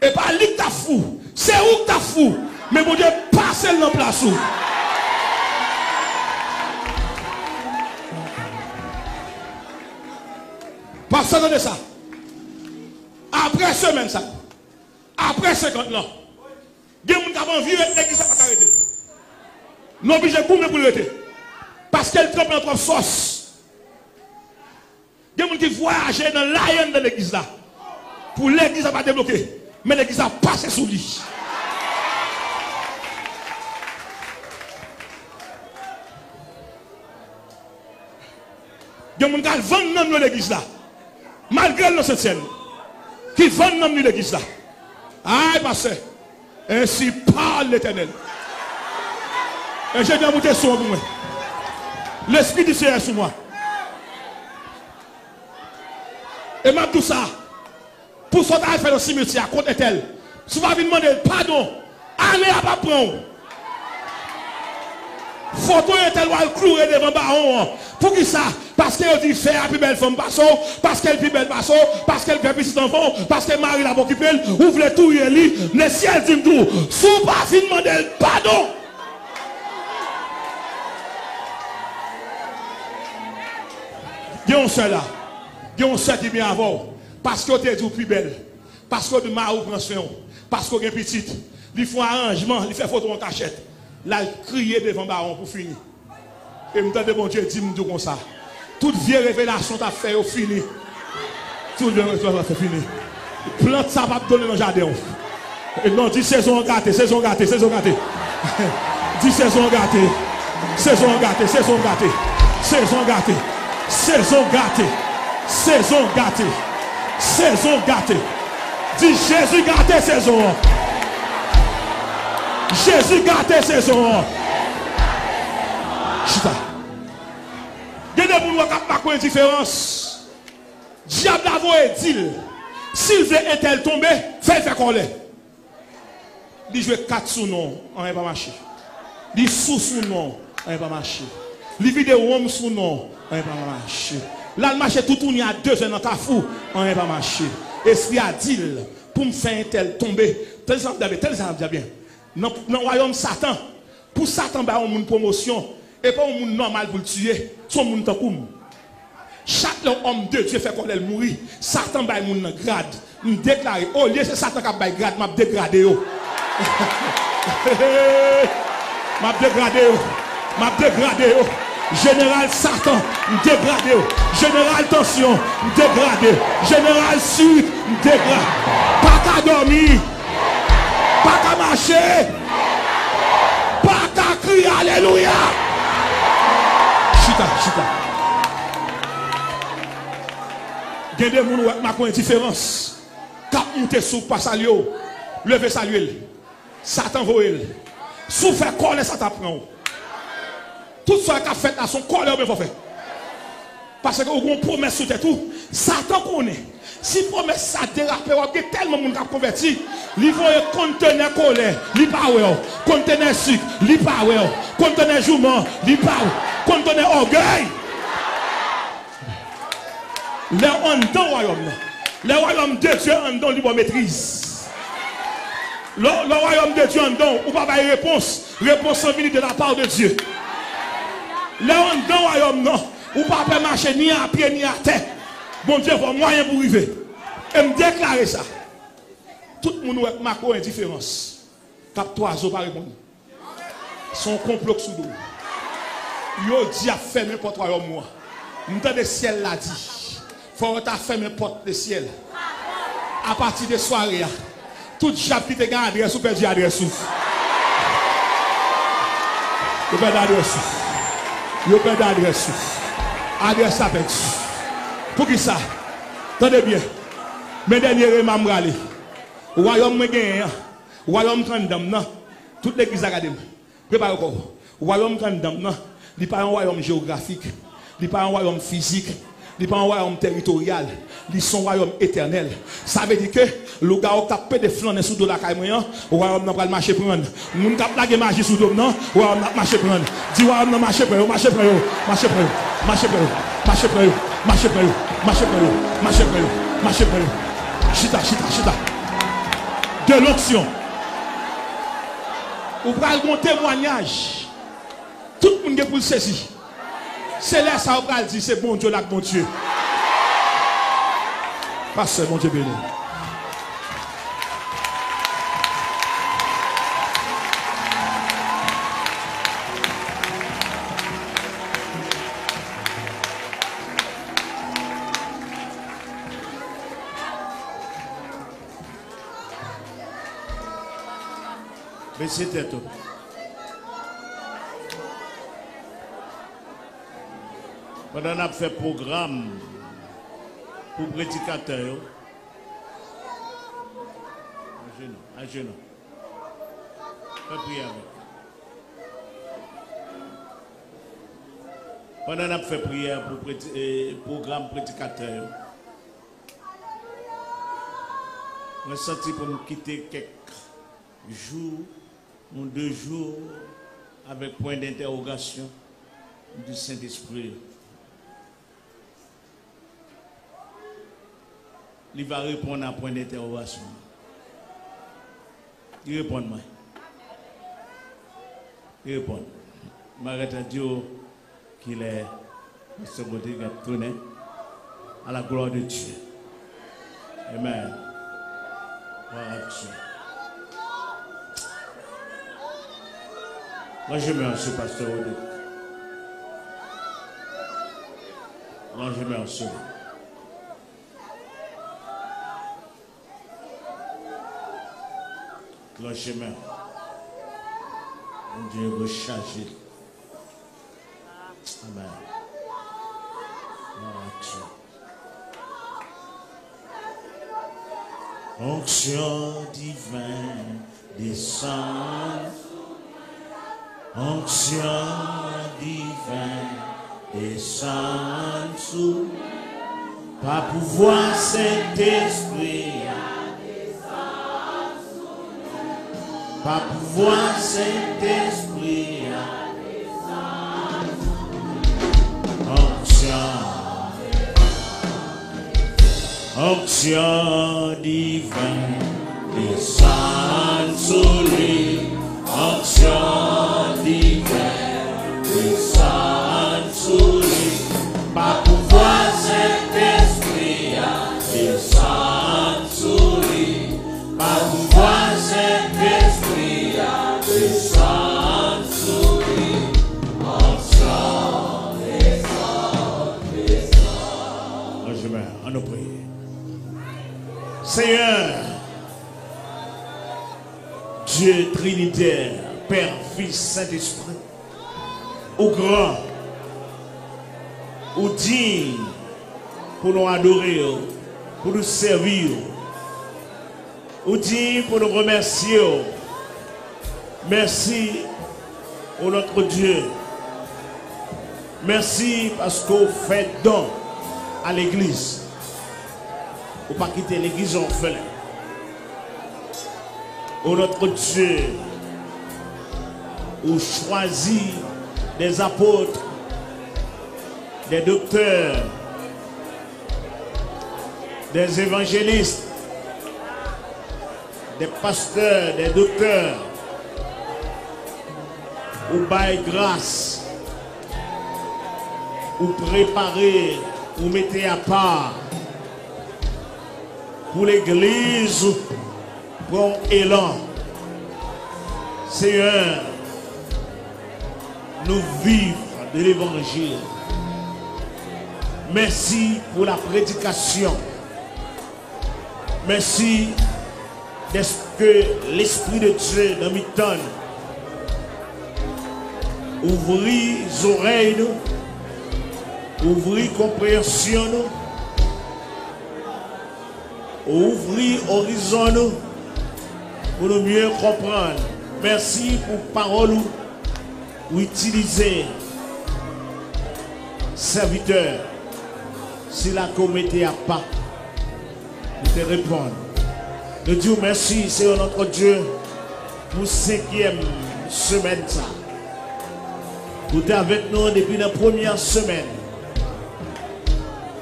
Et pas lui qui t'a fou. C'est où que t'as fou. Mais bon Dieu, passe dans la place. Passez dans ça. Après semaine ça. Après 50 ans. Il y a des gens qui ont envie de l'église à arrêter. Non, obligé de couper pour l'arrêter. Parce qu'elle trempe dans trop sauce. Il y a des gens qui voyagent dans l'AN de l'église là. Pour l'église à pas débloquer. Mais l'église a passé sous lui. Il y a des gens qui vendent dans l'église là. Malgré nos scène. Qui vendent dans l'église là. Aïe, pasteur. Ainsi parle l'Éternel. Et j'ai bien monté sur moi. L'esprit du Seigneur sur moi. Et même tout ça. Pour ce que tu fait au cimetière, contre tel. Si vous avez demandé pardon, allez à pas prendre. Photo est tel ou elle clouer devant baron. Pour qui ça? Parce qu'elle dit faire la plus belle femme passo, parce qu'elle est plus belle passo, parce qu'elle fait petit enfant, parce qu'elle marie la occupée, ouvre tout et lit. Le ciel dit tout. Si vous pas demander pardon. Il y a un seul là. Il y a un seul qui vient avant. Parce que tu es plus belle. Parce que tu as pris soin. Parce que tu es petite. Il faut un arrangement. Il fait photo en cachette. Là, il crie devant le baron pour finir. Et je me dis, bon Dieu, dis-moi comme ça. Toute vieille révélation t'a fait au fini. Toute vieille révélation t'a fait fini. Plante ça va te donner dans le jardin. Et non, dis saison gâtée, saison gâtée, saison gâtée. Dis saison gâtée. Saison gâtée, saison gâtée. Saison gâtée. Saison gâtée. Saison gâtée. Saison gâtée. Dis Jésus gâté saison. Jésus gâté saison. Chita. Il y a des gens qui n'ont pas de différence. Diable a dit S'il veut un tel tomber, fait qu'on l'est. Il joue 4 sous non, on n'est pas marché. Il sous non, on n'est pas marché. Il vide homme sous non, on n'est pas marché. Là, le marché tout tourne à 2 ans dans ta fou, on n'est pas marché. Esprit a dit pour me faire un tel tomber, tel ça bien. Dans le royaume Satan, pour Satan, il y a une promotion et pas un monde normal pour le tuer, son monde tant comme. Chaque homme de Dieu fait qu'on le mourir. Satan va mon grade. Me déclarer au lieu c'est Satan qui a grade, m'a dégradé yo. M'a dégradé yo. M'a dégradé yo. Général Satan, me dégradé yo. Général tension, me dégradé. Général sud, me dégradé. Pas qu'à dormir. Pas qu'à marcher. Pas qu'à crier alléluia. Chita. Il y a des gens qui ont une différence. Quand on est sous pas saluer, lever saluer. Satan voit. Sous faire coller, ça t'apprend. Tout ce qui a fait à son corps, il faut faire. Parce que vous avez une promesse sur tout. Satan connaît. Si promesse ça dérape, il y a tellement de monde qui a converti. Il faut contenir colère, il pas contenir sucre, il pas contenir jument, il pas contenir orgueil. Les en dans le royaume. Le royaume de Dieu en don libre maîtrise. Le royaume de Dieu en don, ou pas de réponse. Réponse en de la part de Dieu. Le en dans le royaume non, ou pas marcher ni à pied ni à terre. Bon Dieu, il moyen pour arriver. Et me déclarer ça. Tout le monde a une indifférence. Cap 3 ans par répondre. Son complot sous dos. Yo dit à fermer porte royaume moi. M'entend le ciel l'a dit. Faut ta fermer porte de ciel. À partir de soirée, tout chapitre qui a adresse ou perdu adresse. Vous perdez adresse. Vous perdez adresse. Adresse à perdu. Pour qui ça? Attendez bien. Mes derniers mamrali. Royaume me gagne. Royaume kandam non. Toute l'église académique. Préparez-vous. Royaume kandam non. Il n'est pas un royaume géographique. Il n'est pas un royaume physique. Il n'est pas un royaume territorial. Il est un royaume éternel. Ça veut dire que le gars qui a tapé des flancs sous la caille, le royaume n'a pas le marché prendre. Nous avons la magie sous le non, le royaume n'a pas marché prendre. Dis royaume n'a marché prendre, marché prendre, marché prendre, marché prendre, marché prendre, marché prendre, marché prendre, marché prendre, marché prendre. Chita. De l'onction. Vous prenez un témoignage. Tout le monde est pour le saisir. C'est là ça va dire c'est bon Dieu là bon Dieu. Pasteur mon Dieu béni. Mais c'était tout. Pendant qu'on a fait programme pour prédicateurs, à genoux. Fais prier avec. Pendant qu'on a fait prière pour programme prédicateur, on a senti pour nous quitter quelques jours ou 2 jours avec point d'interrogation du Saint-Esprit. Il va répondre à point d'interrogation. Il répond moi. Il répond. M'arrête à Dieu qu'il est ce côté qui a tourné à la gloire de Dieu. Amen. Gloire à Dieu. Moi je mets en ce pasteur Odé. Moi je mets en ce. Le chemin. Mon Dieu veut changer. Amen. Onction divine descend. Onction divine descend sous. Par pouvoir Saint-Esprit. Par pouvoir Saint-Esprit. Onction divine, descend sur lui. Onction divine, descend sur lui. Par pouvoir Saint-Esprit, descend sur lui. Par pouvoir Saint-Esprit, descend sur lui. Onction, descend. On nous prie. Seigneur, Dieu trinitaire, Père, Fils, Saint-Esprit, au grand, au digne, pour nous adorer, pour nous servir, au digne pour nous remercier. Merci, ô notre Dieu. Merci parce qu'on fait don à l'Église. Ou pas quitter l'église orphelin. Ô notre Dieu, ou choisit des apôtres, des docteurs, des évangélistes, des pasteurs, des docteurs, ou bail grâce, ou préparer, ou mettez à part. Pour l'église, prend élan. Seigneur, nous vivons de l'évangile. Merci pour la prédication. Merci d'être que l'Esprit de Dieu dans mes tonnes. Ouvrir les oreilles, ouvrir compréhension. Ouvrir l'horizon pour nous mieux comprendre. Merci pour parole ou utiliser serviteur. Si la communauté a pas, nous te répondre. Nous disons merci, Seigneur notre Dieu, pour 5e semaine. Vous êtes avec nous depuis la première semaine.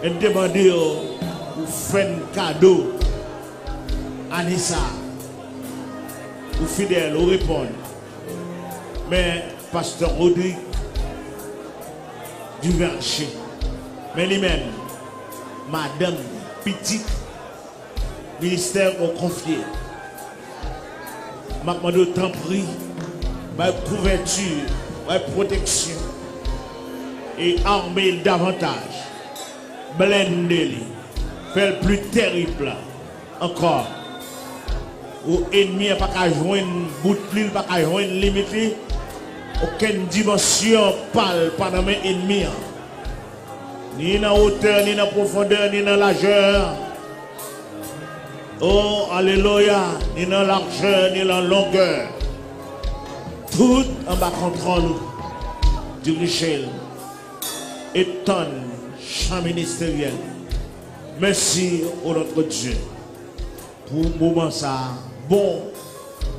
Et nous demandons pour faire un cadeau. Anissa, ou fidèle, ou répondre. Mais Pasteur Rodrigue du Vercher, mais lui-même, Madame Petite, ministère au confié. Ma demande tant pris, ma couverture, ma protection et armer davantage. Blender, faire le plus terrible encore. Ou ennemi pas qu'à joindre bout de l'île, pas qu'à joindre limité. Aucune dimension parle pendant mes ennemis. Ni dans la hauteur, ni dans la profondeur, ni dans la largeur. Oh, alléluia, ni dans la largeur, ni dans la longueur. Tout en bas contre nous. Du Richel. Et tonne champ ministériel. Merci au notre Dieu. Pour le moment ça, bon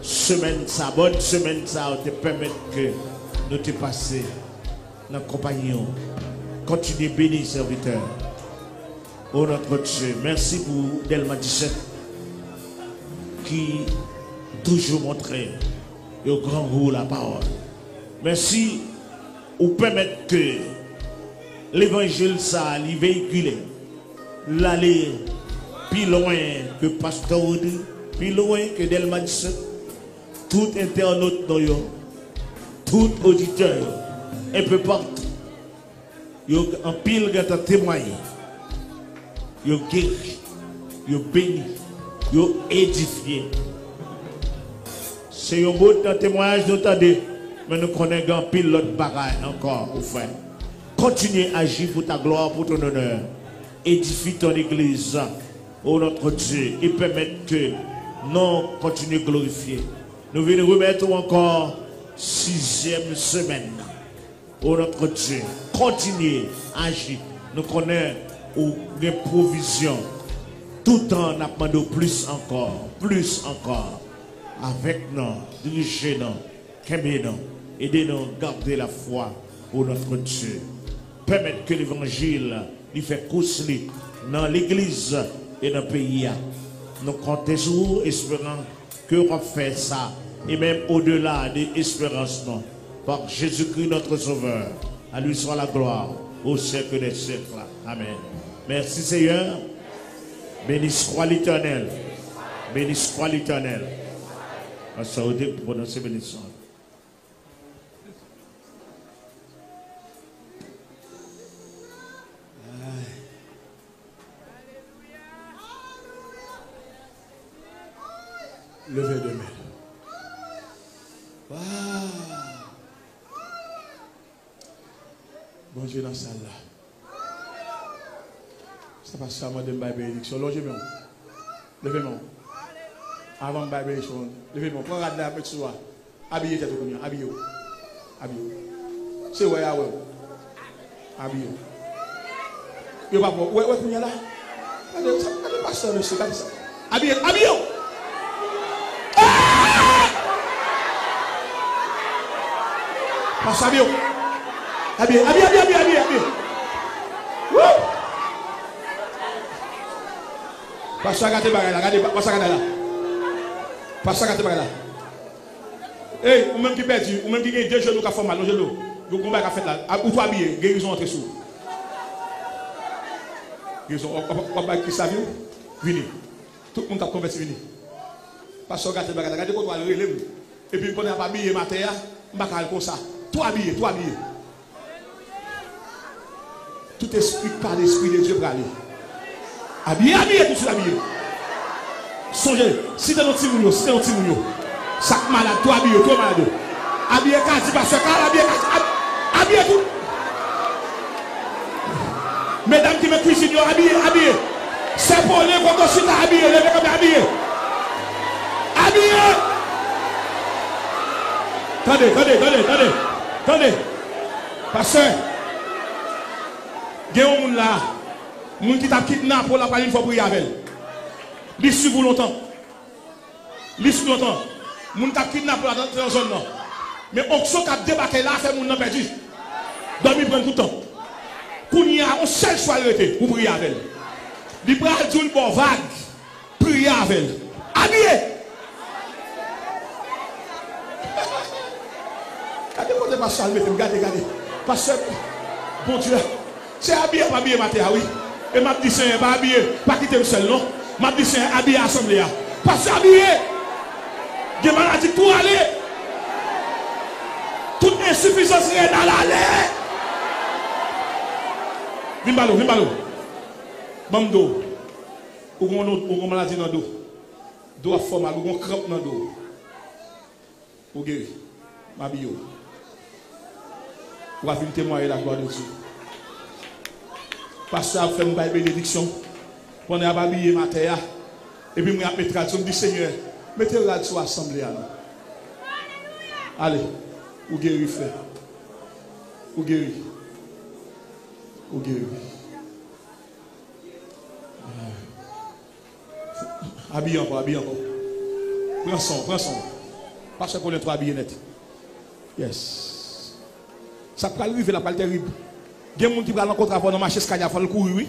semaine ça, bonne semaine ça, te permettre que nous te passer dans la compagnie. Continuez bénir serviteur. Oh notre Dieu, merci pour Delma 17 qui toujours montrait le grand rôle la parole. Merci pour permettre que l'évangile ça, lui véhiculer, l'aller plus loin que Pasteur Audrey, plus loin que Delma 17, tout internaute, tout auditeur, un peu partout. En pile de témoigner, yo guéri, yo béni, yo édifié. C'est un beau témoignage d'entendre, mais nous connaissons en pile l'autre bagaille encore au frère. Continuez à agir pour ta gloire, pour ton honneur. Édifie ton église, ô notre Dieu, et permettre que nous continuons à glorifier. Nous venons remettre encore 6e semaine. Oh notre Dieu, continuez à agir. Nous connaissons ou des provisions. Tout temps, on a demandé plus encore. Avec nous, dirigez-nous, aimez-nous, aidez-nous à garder la foi pour notre Dieu. Permettre que l'évangile lui fait course dans l'église et dans le pays. Nous comptons sur vous, espérant que vous faites ça. Et même au-delà des espérances, non. Par Jésus-Christ, notre Sauveur. À lui soit la gloire au siècle des siècles. Amen. Merci Seigneur. Béni soit l'Éternel. Béni soit l'Éternel. On s'est audé pour prononcer bénédiction. Levez de main. Wow. Bon Dieu dans la salle là. Ça passe ça, moi de me bénédiction. Logez-moi. Levez-moi. Avant de me bénédiction. Levez-moi. Prends la de petit soir. Habillez tête au combien. Habillez. Habillez. C'est ouais, ouais. Habillez. Yo pas ouais, ouais, combien là? Regardez pas ça, monsieur. Regardez ça. Habillez. Habillez. Pas ça, bien. Habillez. Wouh! Pas ça, regardez là. Regardez, pas ça, regardez là. Pas ça, regardez là. Hey, ou même qui perdu, ou même qui gagne 2 genoux qui font mal, 2 genoux. Le combat qui fait là. Ou toi habillé, guérison entre sous. Guérison, on va qui savent, venez. Tout le monde a converti, venez. Pas ça, regardez quand on va le relève. Et puis, quand on n'a pas habillé ma terre, on va faire comme ça. Tout habillé. Tout esprit par l'esprit de Dieu pour aller. Habillé, tout ça habillé. Songez, si t'es un petit mounio, chaque malade, tout habillé, tout malade. Habillé, quasi, parce que habillé tout. Mesdames qui me cuisinent, habillé. C'est pour les qu'on consulte habillé, les mecs comme habillé. Attendez. Pasteur, il y a un monde là, un monde qui t'a kidnappé pour la parler une fois pour y aller. Il suit vous longtemps. Un monde t'a kidnappé dans la zone. Mais on sait qu'il a débarqué là, fait monde perdu. Donc il prend tout le temps. Pour y avoir un seul choix pour prier avec. Il prend le bon vague, prier avec. Habillé. Regardez. Parce que, bon Dieu, c'est habillé, pas habillé, oui. Et m'a dit, c'est pas habillé, pas quitter le seul, non. M'a dit, c'est habillé à l'assemblée. Parce que habillé, il y a maladie tout aller. Toute insuffisance est dans l'aller. Vimbalo. Bamdo. Ou on maladie dans le dos. Dos à forme, ou on crampe dans le dos. Ou guéri. Mabio. On va venir témoigner la gloire de Dieu. Pasteur a fait une bénédiction. On a habillé ma terre. Et puis, je vais mettre tradition. Je dis, Seigneur, mettez la radio assemblée. Allez, ou guéri, frère. Ou guéri. Habillez encore. Prends son. Pasteur pour les 3 habillés net. Yes. Ça peut arriver, la pas terrible. Il y a des gens qui vont rencontrer avant de marcher Scania, il faut le courir, oui.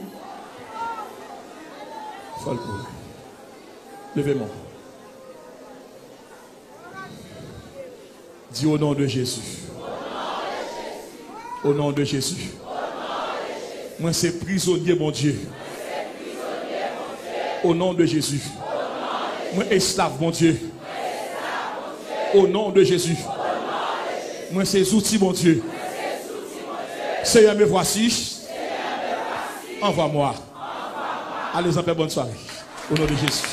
Il faut le courir. Levez-moi. Dis au nom de Jésus. Au nom de Jésus. Moi, c'est prisonnier, mon Dieu. Au nom de Jésus. Moi, esclave, mon Dieu. Au nom de Jésus. Moi, c'est outils, mon Dieu. Seigneur, me voici. Envoie-moi. Allez, en paix, bonne soirée. Au nom de Jésus.